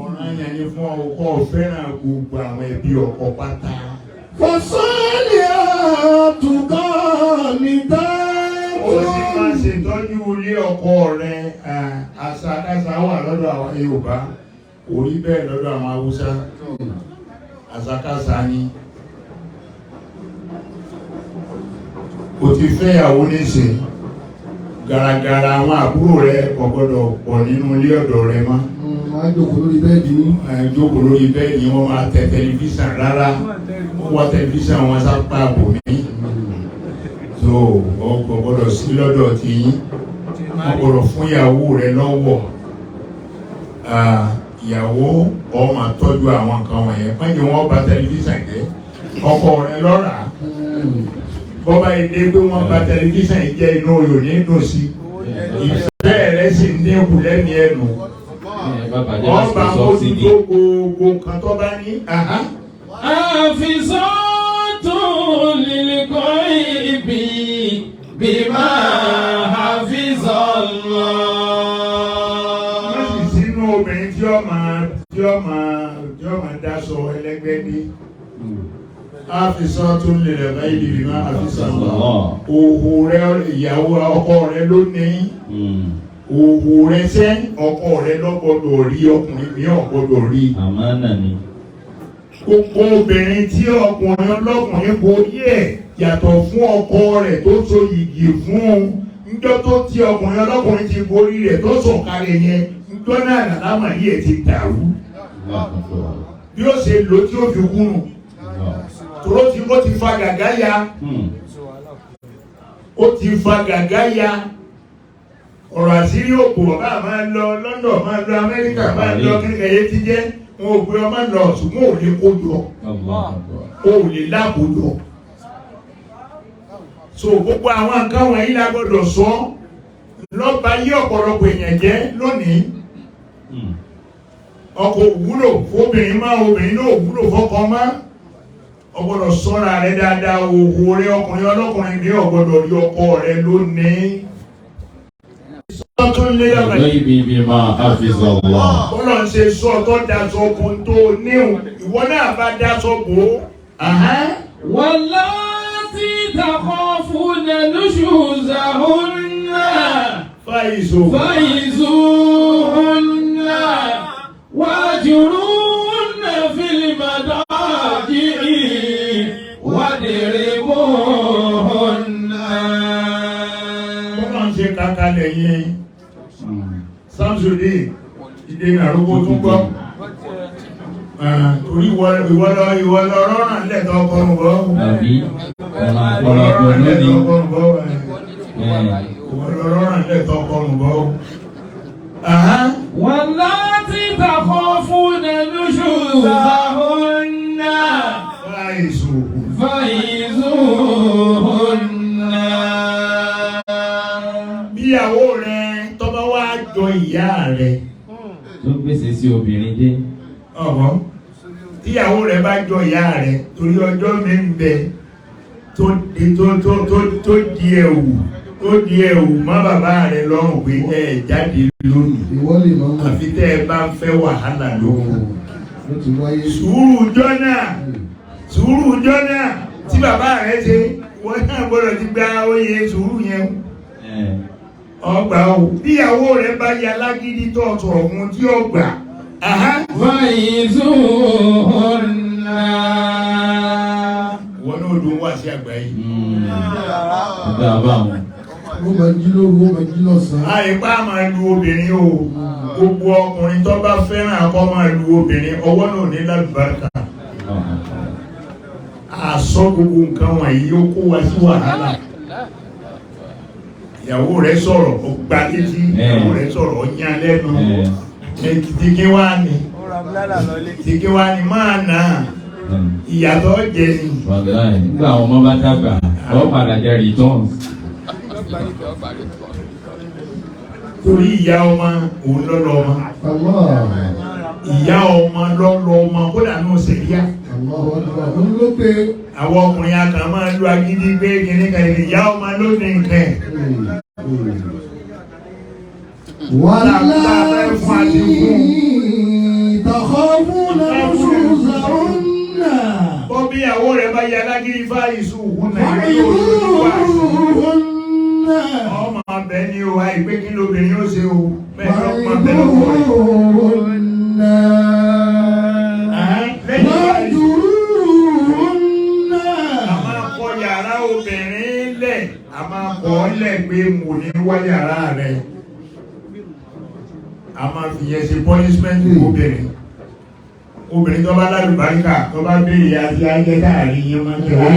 Speaker 3: ọ̀ràn yẹn ni fún ọkọ fẹ́ràn gbogbo àwọn ẹbí ọkọ pátá.
Speaker 2: فصالحات قانتات.
Speaker 3: ó sì máa ṣètọ́jú ilé ọkọ rẹ̀. àṣàkáṣà wà lọ́dọ̀ àwọn Yorùbá kò rí bẹ́ẹ̀ lọ́dọ̀ àwọn Haúsá. àṣàkáṣà ni kò ti fẹ́yàwó níṣẹ́ gàràgàrà àwọn àbúrò rẹ̀ kò gbọ́dọ̀ pọ̀ nínú ilé ọ̀dọ̀ rẹ̀ mọ́.
Speaker 2: máa jókòó lórí bẹ́ẹ̀dì ní.
Speaker 3: jókòó lórí bẹ́ẹ̀dì wọ́n máa tẹ tẹlifíṣàn rárá wọ́n wá tẹlifíṣàn wọn sápá bò mí. so ọkọ̀ gbọ́dọ̀ sí lọ́dọ̀ tí yín wọ́n gbọ́dọ̀ fún ìyàwó rẹ̀ lọ́wọ́ ìyàwó ó máa tọ́jú àwọn nǹkan wọ̀nyẹn má jẹ́ wọ́n bà tẹlifíṣàn jẹ́ ọkọ rẹ̀ lọ́ra bọ́bá ilé pé wọ́n bà tẹlifíṣàn jẹ́ inú oyò ní dùn sí ìfẹ́ rẹ̀ sì ń dínkù lẹ́mìí ẹnu ọba mójútó gbogbo nǹkan tó bá ní.
Speaker 1: Hafizatun lil ghaibi bima hafizallah.
Speaker 3: wọ́n sì sínú obìnrin tí ó máa dáṣọ ẹlẹ́gbẹ́ ní. Hafizatun lil ghaibi bima hafizallah. òhò rẹ ìyàwó ọkọ rẹ ló ní. òhò rẹ sẹ́ ọkọ rẹ lọ́gbọ́dọ̀ rí ọkùnrin mi ọ̀gbọ́dọ̀ rí.
Speaker 1: Àmánà ni.
Speaker 3: gbogbo obìnrin tí ọkùnrin ọlọ́kùnrin borí ẹ̀ yàtọ̀ fún ọkọ rẹ̀ tó so yìgì fún un níjọ́ tó tí ọkùnrin ọlọ́kùnrin ti borí rẹ̀ tó sọ̀kalẹ̀ yẹn níjọ́ náà nàlámà yìí ẹ̀ ti dàrú. bí ó ṣe lò tí ó fi kúrò tòró tí ó ti fa gàgá ya ó ti fa gàgá ya ọ̀rọ̀ àṣírí òkú ọ̀gá máa lọ London máa lọ Amẹ́ríkà máa lọ kíníkà yé ti jẹ́ wọn ò gbé ọmọ lọ ṣùgbọ́n ò lè kó jọ ò lè láàbò jọ. so gbogbo àwọn nǹkan wọ̀nyí la gbọ́dọ̀ sọ lọ́ba yí ọ̀pọ̀lọpọ̀ èèyàn jẹ́ lónìí. ọkọ òwúlò fóbìnrin máa obìnrin náà òwúlò fọ́kọ máa ọgbọ́dọ̀ ṣọ́ra rẹ dáadáa òhò rẹ ọkùnrin ọlọ́kùnrin ní ọgbọ́dọ̀ rí ọkọ rẹ lónìí.
Speaker 1: Ghaibi bima hafizallah.
Speaker 3: Bọ́lá ń ṣe sọ tó daṣọ bò tó níhùn ìwọ náà bá daṣọ bò.
Speaker 1: Wallati takhafuna nushuzahunna fa'izuhunna wahjurunna fil madaji'i wadribuhunna.
Speaker 3: Bọ́lá ń ṣe kakalẹ̀ yẹn. Samsudeen ìdè àrùkò tún gbọ́. Torí ìwọ lọ rọ́rùn lẹ́tọ̀ ọkọ̀rùn bọ́.
Speaker 1: Àbí
Speaker 3: Ọlọ́rùn lẹ́tọ̀ ọkọ̀rùn bọ́. Ìwọ lọ rọ́rùn lẹ́tọ̀ ọkọ̀rùn bọ́.
Speaker 1: Wallati takhafuna nushuzahunna fa'izuhunna.
Speaker 3: Bíyàwó rẹ̀ tọ́bá wá jọ ìyá rẹ̀.
Speaker 1: Tó gbèsè sí obìnrin dé.
Speaker 3: Ọ̀họ́. Tíyàwó rẹ̀ bá jọ ìyá rẹ̀ torí ọjọ́ mi ń bẹ tó di ẹ̀wù má bàbá rẹ̀ lọ́rùn pé ẹ jáde lónìí.
Speaker 2: ìwọ́lì máa ń
Speaker 3: Àfi tẹ́ ẹ bá ń fẹ́ wàhálà lóhùn.
Speaker 2: ló ti wáyé.
Speaker 3: Sùúrù jọ́nà tí bàbá rẹ̀ ṣe wọ́n náà gbọ́dọ̀ ti gba oyè sùúrù yẹn. Ọgbà o bíyàwó rẹ̀ bá ya lágídí tó ọ̀tọ̀ ọ̀hún tí ó gbà.
Speaker 1: Fa'izuhunna.
Speaker 3: Wọ́n náà dún wá sí àgbáyé.
Speaker 1: Ọ̀gá àbá wọn.
Speaker 2: ó máa jí lóru ó máa jí lọ́sàn-án.
Speaker 3: àìpá máa lu obìnrin o gbogbo ọkùnrin tó bá fẹ́ràn akọ́ máa lu obìnrin ọwọ́ náà ní lálùbáríkà àsọ gbogbo nǹkan wọ̀nyí ó kó wa sí wàhálà ìyàwó rẹ̀ sọ̀rọ̀ ó gbá létí ìyàwó rẹ̀ sọ̀rọ̀ ó yán lẹ́nu tìkí wá ní máa nà ìyàtọ̀ jẹ ni.
Speaker 1: nígbà àwọn ọmọ bá dàgbà ọ padà jẹ returns.
Speaker 3: torí ìyá ọmọ òun lọ́lọ́ ọmọ ìyá ọmọ lọ́lọ́ ọmọ kódà náà ṣe yá. àwọn ọkùnrin akàn máa lu agídí gbé kìnní kan ìyá ọmọ ló ní nǹkan.
Speaker 2: wàlláhi takhafuna nushuzahunna.
Speaker 3: bọ́ bí ìyàwó rẹ̀ bá yá lágídí fáìsù òun náà ọmọ abẹ ni o àìpé kí lóbìnrin ó ṣe o bẹ́ẹ̀ lọ pọn bẹ́ẹ̀ lọ́wọ́ rẹ̀. a máa kọ yàrá obìnrin lẹ̀ a máa kọ lẹ̀ pé mo ní wá yàrá rẹ̀ a máa fi yẹn ṣe punishment obìnrin tó bá lálùbáríkà tó bá béèrè àti ayé káàrí yẹn máa ń tẹ̀wọ́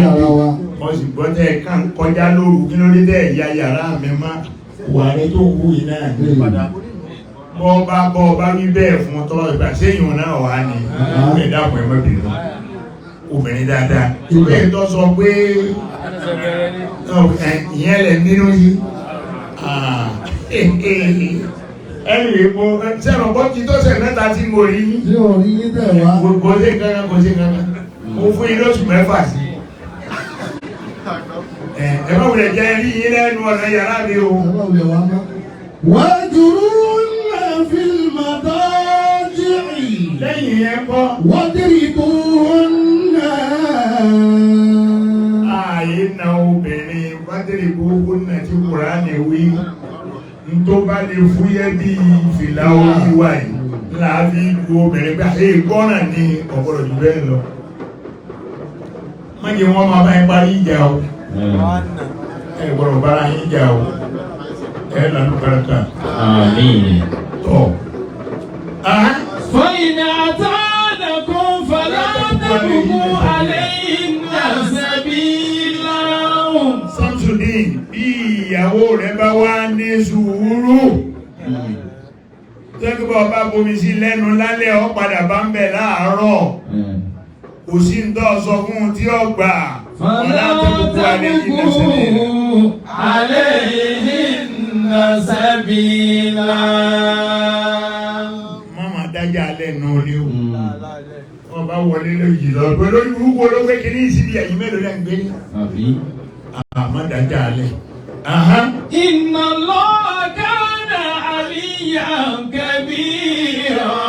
Speaker 3: wọ́n sì gbọ́ tẹ́ ká ń kọjá lóru kí ló dé tẹ́ ìyá yàrá mi má wà ní tó wù yìí náà bọ́ bá wí bẹ́ẹ̀ fún tọ́ ìgbà séyìn náà wà ní ẹ̀dàpọ̀ ẹ̀mọ́bìnrin obìnrin dáadáa ìwé tó sọ pé ìyẹn lẹ̀ nínú yìí ẹni èpo sẹ́wọ̀n bọ́ ti tọ́sẹ̀ mẹ́ta tí mo rí yín kò sí kankan mo fún yín lóṣù mẹ́fà sí ẹ̀mọ́ wùlẹ̀ jẹ́ rí yín lẹ́nu ọ̀nà yàrá mi o.
Speaker 2: wajurunna fil madaji'i.
Speaker 3: lẹ́yìn yẹn kọ́.
Speaker 2: wadribuhunna.
Speaker 3: ààyè na obìnrin wadribuhunna tí Kùránì wí tó bá lè fúyẹ́ bí fìlà orí wa yìí láàbí lu obìnrin pé àṣẹ ìgbọ́ràn ní ọ̀pọ̀lọ̀ jù bẹ́ẹ̀ lọ. má jẹ́ wọ́n máa bá ń parí ìjà o ẹ gbọ́dọ̀ bára yín jà o ẹ lànà káràkà. tọ́
Speaker 1: فإن أطعنكم فلا تبغوا عليهن سبيلا.
Speaker 3: Samsudeen bí ìyàwó rẹ̀ bá wá ní sùúrù tẹ́gbọ́ bá bomi sí lẹ́nu lálẹ́ ọ padà bá ń bẹ̀ láàárọ̀ kò sí ń tọ́ sọ fún tí ó gbà
Speaker 1: فلا تبغوا عليهن سبيلا.
Speaker 3: mọ́mọ́ dájá lẹ́nu orí o wọ́n bá wọlé lójì lọ pé lórí burúkú olóògbé kìíní ìsìbí ẹ̀yìn mélòó lẹ́ ń gbé ní àmọ́ dájá lẹ́.
Speaker 1: إن الله كان عليا كبيرا.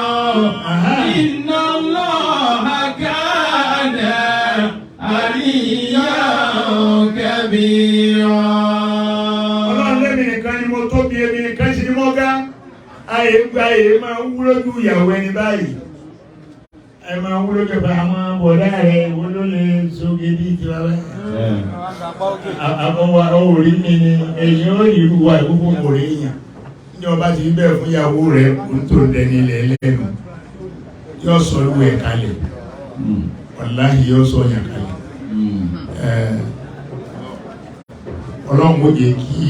Speaker 1: إن الله كان عليا كبيرا.
Speaker 3: ọlọ́run lẹ́mìí nìkan ni mo tóbi èmi nìkan sí ni mo ga ayé gba èyí máa ń wúlò ju ìyàwó ẹni báyìí ẹ máa ń wúlò jọba àwọn bọ̀dá rẹ̀ wọ́n ló lè sóge bí ti wá báyìí. àbọ̀wá orí mi ni èyí ó ìlú wa ìgbógun kò rí èèyàn ní ọba ti bẹ́ẹ̀ fún ìyàwó rẹ̀ ń tó dẹni ilẹ̀ ẹlẹ́nu yóò sọ ìwé ẹ̀ kalẹ̀ wàláhì yóò sọ yàn kalẹ̀ ọlọ́run ó jẹ́ kí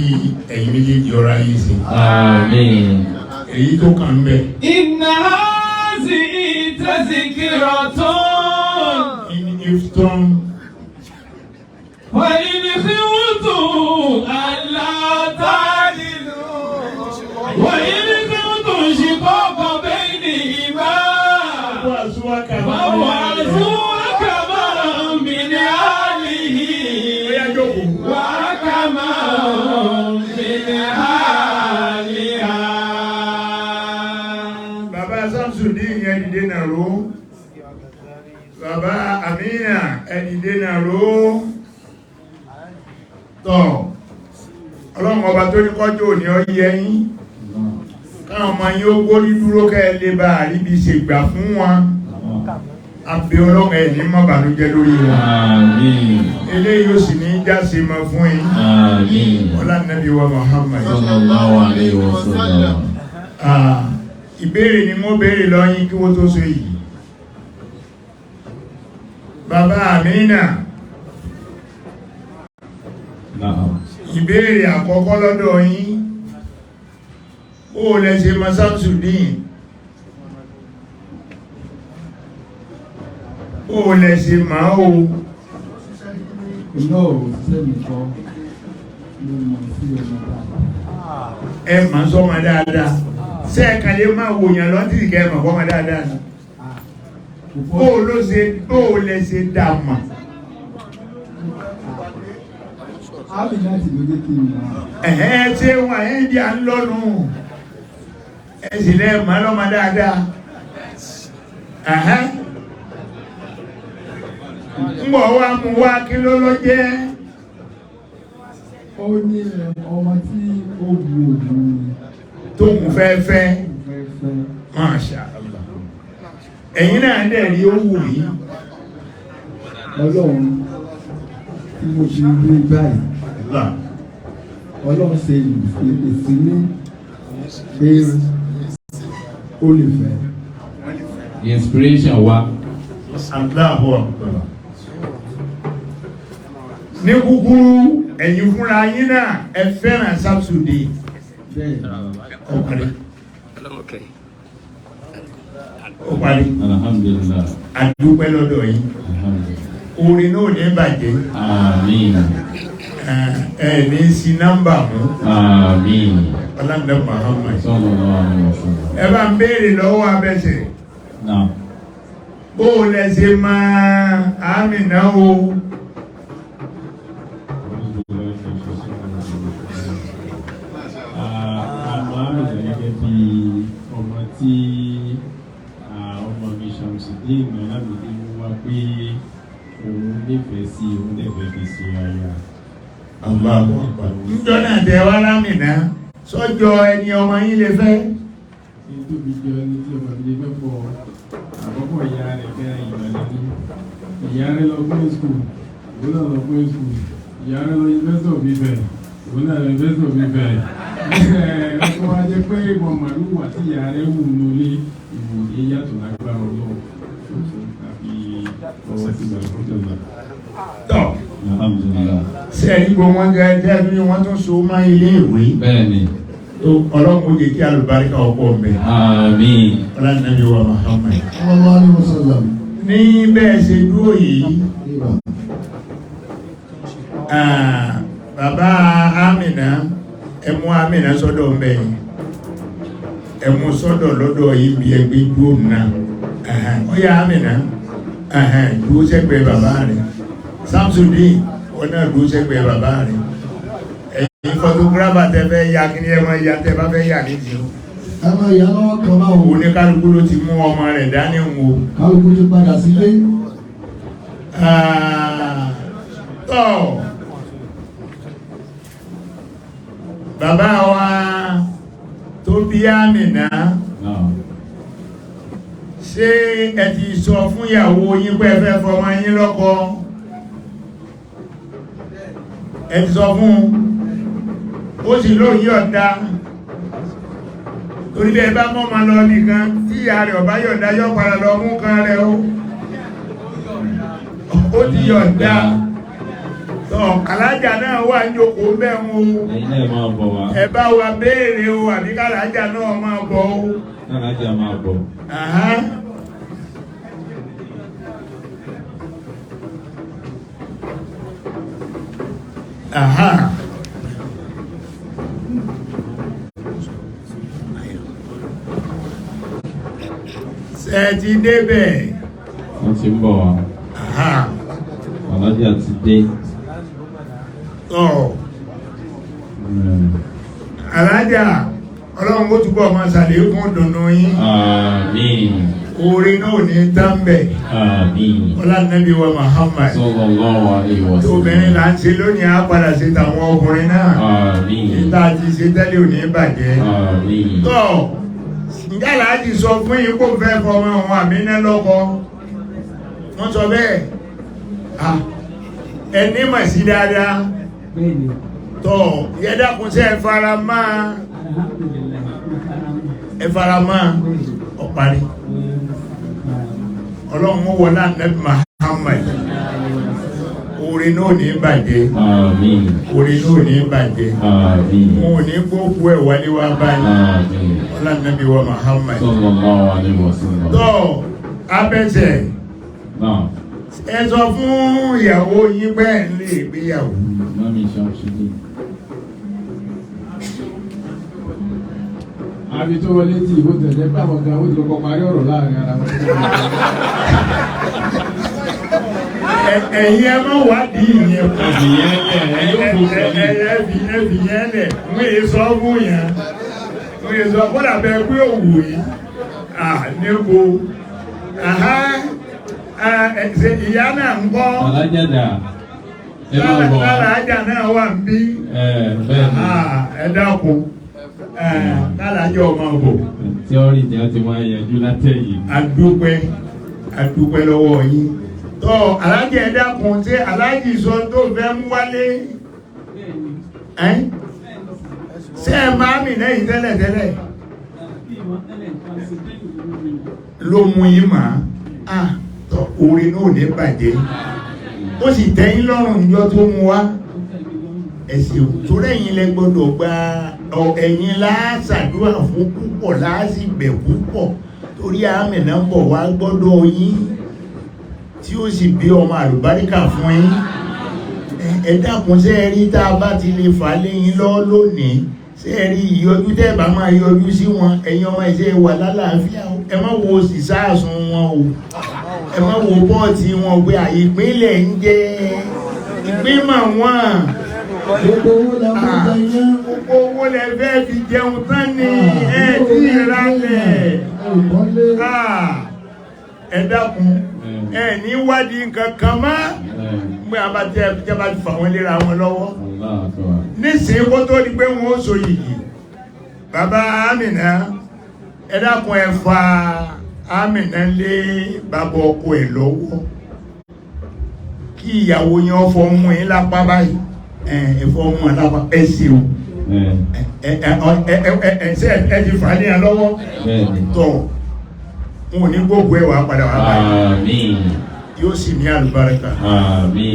Speaker 3: ẹ̀yin méjèèjì ọ̀rọ̀ ayé sí.
Speaker 1: Àmín.
Speaker 3: èyí tó kàn ń bẹ.
Speaker 1: Inna hazihi tazkiratun.
Speaker 3: Ifton.
Speaker 1: Wa in khiftum alla ta'dilu. Wa in khiftum shiqaqa baynihima. Fab'athu hakaman min ahlihi. Wa hakaman min ahliha.
Speaker 3: Bàbá Samsudeen yẹn dìde náà ró. Bàbá Amina ẹni dé náà ró. Tọ́ ọlọ́run ọba tó ní kọjú òní ọyẹ yín káwọn ọmọ yín ó gbórí dúró kẹ́ lè bá àríbi ṣègbà fún wọn àbí ọlọ́run ẹ̀ ní má bànújẹ́ lórí wọn.
Speaker 1: Àmín.
Speaker 3: Eléyìí ó sì ní jáse ma fún yín.
Speaker 1: Àmín.
Speaker 3: Ọlá Nábì wa Muhammad.
Speaker 1: Sallallahu alayhi wa sallam.
Speaker 3: Ìbéèrè ni mo béèrè lọ́yìn kí wọ́n tó ṣe yìí. Bàbá Amina.
Speaker 1: Naam.
Speaker 3: Ìbéèrè àkọ́kọ́ lọ́dọ̀ yín. Ó lẹ ṣe ma Samsudeen. Ó lẹ ṣe máa o. Ẹ máa sọ́mọ dáadáa. Ṣé ẹ̀ka lè máa wòyàn lọ́tí kẹ́ ẹ̀mọ̀ kọ́mọ dáadáa ni? Bó lẹ ṣe dàmà? Ẹ̀hẹ́ ṣé wọ́n ẹ̀ ń bí à ń lọ́nu? Ẹ sì lẹ́ máa lọ́mọ dáadáa. Mbọ̀ wá mú wá kí ló lọ jẹ́?
Speaker 4: Ó ní ọmọ tí ó wù òun
Speaker 3: tó mú fẹ́fẹ́. Masha Allah. Ẹ̀yin náà dẹ̀ rí ó wù yí.
Speaker 4: Ọlọ́run tí mo ṣe rí báyìí. Ọlọ́run ṣe ìsinmi pé ó lè fẹ́.
Speaker 1: Inspiration wa.
Speaker 3: Allahu Akbar. Ní kúkúrú ẹ̀yin fúnra yín náà ẹ fẹ́ràn Samsudeen. Ó parí.
Speaker 1: Alhamdulillah.
Speaker 3: Àdúpẹ́ lọ́dọ̀ yín. Orin náà ní bàjẹ́.
Speaker 1: Àmín.
Speaker 3: Ní sí nọ́mbà mú.
Speaker 1: Àmín.
Speaker 3: Ọlọ́dọ̀ Muhammad.
Speaker 1: Sallallahu alayhi wa sallam.
Speaker 3: Ẹ bá ń béèrè lọ́wọ́ abẹ́sẹ̀.
Speaker 1: Naam.
Speaker 3: Ó lẹ ṣe máa Amina o.
Speaker 4: Gẹ́gẹ́ bí ọmọ tí ọmọ mi Samsudeen Ọlámídé mú wá pé òun nífẹ̀ẹ́ sí òun lẹ́fẹ̀ẹ́ fi sí aya.
Speaker 3: Níjọ́ náà tẹ wá Lámìnà sọ́jọ́ ẹni ọmọ yín lè fẹ́.
Speaker 4: Ní tóbi jọ ní tí ọmọ mi lè fẹ́ pọ̀ àkọ́kọ́ ìyá rẹ̀ fẹ́ràn ìmọ̀lẹ́ ní. Ìyá rẹ̀ lọ gbé skul, òun náà lọ gbé skul. Ìyá rẹ̀ lọ University of Ife, òun náà lọ University of Ife. Ọkọ̀ wa jẹ́ pé ìwọ̀n màlúù àti ìyá rẹ̀ wù lólé ìwòye yàtọ̀ lágbára ọlọ́run àfi ọwọ́ sí ìgbàlódé.
Speaker 3: Tọ́
Speaker 1: Alhamdulillah.
Speaker 3: sí ẹ̀rí gbogbo wọn gẹ́gẹ́ bí wọ́n tún so máa ilé ìwé.
Speaker 1: Bẹ́ẹ̀ni.
Speaker 3: Ọlọ́run ó jẹ́ kí alùbáríkà ọkọ̀ mẹ́.
Speaker 1: Àmín.
Speaker 3: Ọlọ́nàbí wa Muhammad.
Speaker 2: Sallallahu alaihi wasallam.
Speaker 3: Ní bẹ́ẹ̀ ṣe dúró yìí, bàbá Amina ẹmú Amina sọ́dọ̀ mẹ́yìn ẹmú sọ́dọ̀ lọ́dọ̀ yìí bí ẹgbẹ́ dúró náà ó yá Amina dúró sẹ́gbẹ̀ẹ́ bàbá rẹ̀ Samsudeen wọ́n náà dúró sẹ́gbẹ̀ẹ́ bàbá rẹ̀ ẹ̀yìn photographer tẹ́ fẹ́ ya kí ni ẹ máa ya tẹ́ bá fẹ́ yà nídìí o.
Speaker 2: Ẹ máa yà lọ́wọ́ kan náà wò.
Speaker 3: Oníkálukú ló ti mú ọmọ rẹ̀ dání wo.
Speaker 2: Kálukú ti padà sílé.
Speaker 3: Tọ́ bàbá wa tó bí Amina ṣé ẹ ti sọ fún ìyàwó yín pé ẹ fẹ́ fọmọ yín lọ́kọ? Ẹ ti sọ fún ó sì lóyìn ọ̀dá torí bẹ́ẹ̀ bá mọ́ ma lọ nìkan tí ìyá rẹ̀ ọ̀bá yọ̀dá yọ́ padà lọ mú kan rẹ̀ ó ti yọ̀dá tọ́ alájà náà wà ní òkú mẹ́rún ẹ bá wa béèrè o àbí kálájà náà máa bọ̀ o.
Speaker 1: Kálájà máa bọ̀.
Speaker 3: Ṣé ti débẹ̀?
Speaker 1: Wọ́n ti ń bọ̀ wá. Alájà ti dé.
Speaker 3: Alájà ọlọ́run ó túbọ̀ máa ṣàlékún dùnnú yín.
Speaker 1: Àmín.
Speaker 3: Orin náà ní tánbẹ̀.
Speaker 1: Àmín.
Speaker 3: Ọlánàbí wa Muhammad.
Speaker 1: Sallallahu alaihi wa sallam.
Speaker 3: Obìnrin là ń ṣe lónìí á padà ṣe tàwọn ọkùnrin náà.
Speaker 1: Àmín.
Speaker 3: Níta ti ṣe tẹ́lẹ̀ ò ní bàjẹ́.
Speaker 1: Àmín.
Speaker 3: Tọ́ ǹjẹ́ Aláàjì sọ fún yín kó fẹ́ fọmọ ohun Àmínà lọ́kọ? Wọ́n sọ bẹ́ẹ̀. ẹni mà sí dáadáa tọ́ yẹ́dàkùn sí ẹ fara mọ́ ọ̀parí ọlọ́run mú wọlá Ànábì Muhammad orin náà ní bàjẹ́ orin náà ní bàjẹ́ wọn ò ní gbókú ẹ̀ wálé wá báyìí wọlá Ànábì wa Muhammad tọ́ abẹ́sẹ̀ ẹ sọ fún ìyàwó yín bẹ́ẹ̀ lè gbéyàwó
Speaker 4: àbí tó wọlé tí ìbò tẹ̀lé pé àwọn kan ó ti kọ́kọ́ parí ọ̀rọ̀ láàrin ara wọn.
Speaker 3: ẹ̀yin ẹ má wádìí ìyẹn ẹ̀bì yẹn lẹ̀ wọ́n yé sọ fún yẹn wọ́n yé sọ kó dàbẹ̀ pé òwò yìí níbo ìyá náà ń kọ́
Speaker 1: alájàdà
Speaker 3: alájà náà wà ń bí ẹ dákun kálájọ́ ọmọ ọ̀bọ̀
Speaker 1: tíọ́rì jẹ́ ti máa yanjú látẹ̀yìn.
Speaker 3: adúpẹ́ lọ́wọ́ yín tọ́ alájì ẹ̀dá kan tí alájì sọ tó fẹ́ mú wálé ṣé ẹ máa mì lẹ́yìn tẹ́lẹ̀tẹ́lẹ̀ ló mú yín mà á tọ́ orin náà ní bàjẹ́ ó sì tẹ́yìn lọ́rùn níjọ́ tó mú wá ẹ̀sìn tó rẹ̀yìn lẹ gbọ́dọ̀ gba ẹ̀yin láṣàdúrà fún púpọ̀ láṣìbẹ̀ púpọ̀ torí àmì náà bọ̀ wá gbọ́dọ̀ yín tí ó sì bí ọmọ àlùbáríkà fún yín ẹ dákun ṣé ẹ rí tá a bá ti lè fà léyìn lọ lónìí ṣé ẹ rí ìyọjú tẹ́ bá máa yọjú sí wọn ẹ̀yin ọmọ ìṣe wà lálàáfíà ẹ má wo sísáàsùn wọn o ẹ má wo bọ́ọ̀tì wọn pé àìpínlẹ̀ ń jẹ́ ìpínmọ̀ wọn
Speaker 2: gbogbo owó la máa jẹ iná.
Speaker 3: gbogbo owó lẹ fẹ́ fi jẹun tán ni ẹ tí ìrálẹ̀ ẹ dákun ẹ ní wádìí nǹkan kan mọ́ pé abatẹ ìjọba ti fà wọ́n léra wọn lọ́wọ́ nísìnyí kó tó di pé wọ́n ó so yìí bàbá Amina ẹ dákun ẹ fa Amina lé bàbá ọkọ ẹ lọ́wọ́ kí ìyàwó yẹn fọ́ mú yín lápá báyìí ẹ̀fọ́ ọmọ aláwọ̀ ẹ̀sìn o ẹ ti fà ní alọ́wọ́ tọ́ wọn ò ní gbogbo ẹwà padà wà báyìí yóò sì ní àlùbáríkà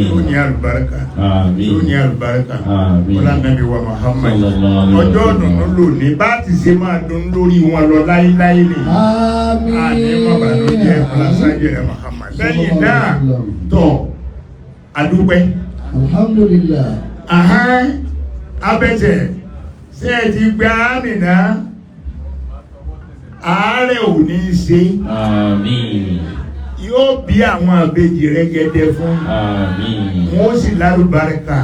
Speaker 3: yóò ní àlùbáríkà yóò ní àlùbáríkà wọ́n Ànábì wa Muhammad ọjọ́ ọ̀dùnnú lónìí bá ti ṣe máa dùn lórí wọn lọ láíláí ni àní mọ̀bàlú jẹ́ ọ̀làsájẹ́ rẹ̀ Muhammad lẹ́yìn náà tọ́ adúpẹ́
Speaker 2: alhamdulillah
Speaker 3: abẹ́tẹ̀ ṣé ẹ ti gba Amina ààrẹ ò ní ṣe yóò bí àwọn àbejì rẹ̀ gẹ́gẹ́ fún wọn ó sì lálùbáríkà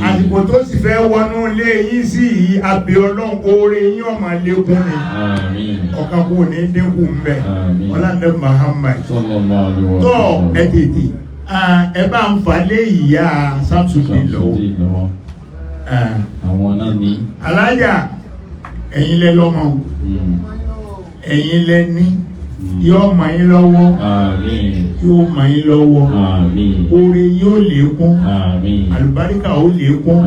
Speaker 3: àsìkò tó sì fẹ́ wọnú ilé yín sí abẹ Ọlọ́run oore yín ọmọ lékún ni ọ̀kan kò ní dínkù mbẹ ọlọ́dẹ Muhammad tó ẹ tètè ẹ bá ń falẹ̀ ìyá Samsudeen lọ́wọ́
Speaker 1: àwọn náà ní
Speaker 3: alájà ẹ̀yin lẹ lọ́mọ ẹ̀yin lẹ ní yóò mọ̀ yín lọ́wọ́ yóò mọ̀ yín lọ́wọ́ oore yóò lékún àlùbáríkà ó lékún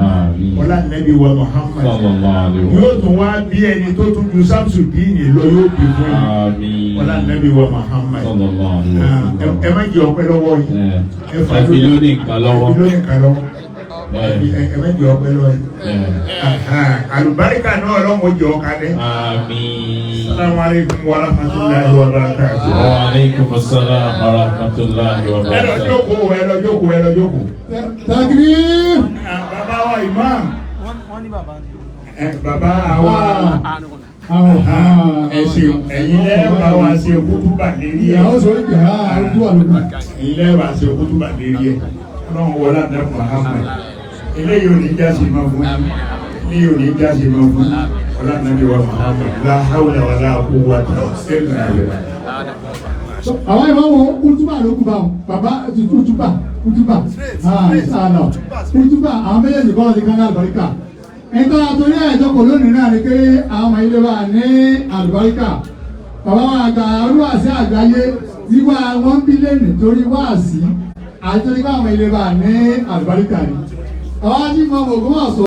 Speaker 3: ọlá Ànábì wa Muhammad yóò tún wá bí ẹni tó tún ju Samsudeen lọ yóò bí fún yín ọlá Ànábì wa Muhammad ẹ má jẹ ọpẹ́ lọ́wọ́ yìí ẹ fà lónìí nǹkan lọ́wọ́ ẹ má jẹ ọpẹ́ lọ́wọ́ yìí àlùbáríkà náà ọlọ́wọ́ jẹ ọkà dẹ́. Assalamu alaikum wa rahmatullahi wa barakatuh.
Speaker 1: Wa alaikum assalam wa rahmatullahi wa barakatuh.
Speaker 3: Ẹ lọ jókòó.
Speaker 2: Takbir.
Speaker 3: Bàbá wa imam.
Speaker 5: Wọ́n ní bàbá ni.
Speaker 3: Bàbá wa ẹ̀sìn ẹ̀yin lẹ́ẹ̀bà wa ṣe kútúbà lérí ẹ̀.
Speaker 2: Ìyàwó sọ ìgbà àrùtú àlùkù.
Speaker 3: Ẹ̀yin lẹ́ẹ̀bà ṣe kútúbà lérí ẹ̀. Ọlọ́run wọlé Ànábì Muhammad. Eléyìí ò ní jáde máa fún yín. Eléyìí ò ní jáde máa fún yín. Ọlá Ànábì wa Muhammad. La hawla wa la quwwata illa billah.
Speaker 2: Àwọn ìmọ̀ wọn kútúbà ló kú bá wọn. Bàbá ti kútúbà. Sàlọ̀. Kútúbà àwọn méjèèjì kọ́ ti kán àlùbáríkà. Nǹkan àtòrí ẹ̀jọ̀kọ̀ lónìí náà ni pé àwọn ilé wa ní àlùbáríkà. Bàbá wa àgbà olúwàsí àgbáyé tí wá wọ́n bí lẹ́nu torí wáàsí
Speaker 6: àti torí káwọn ilé bá ní àlùbáríkà ni àwọn tí mo mọ̀ ògùn mọ̀ sọ.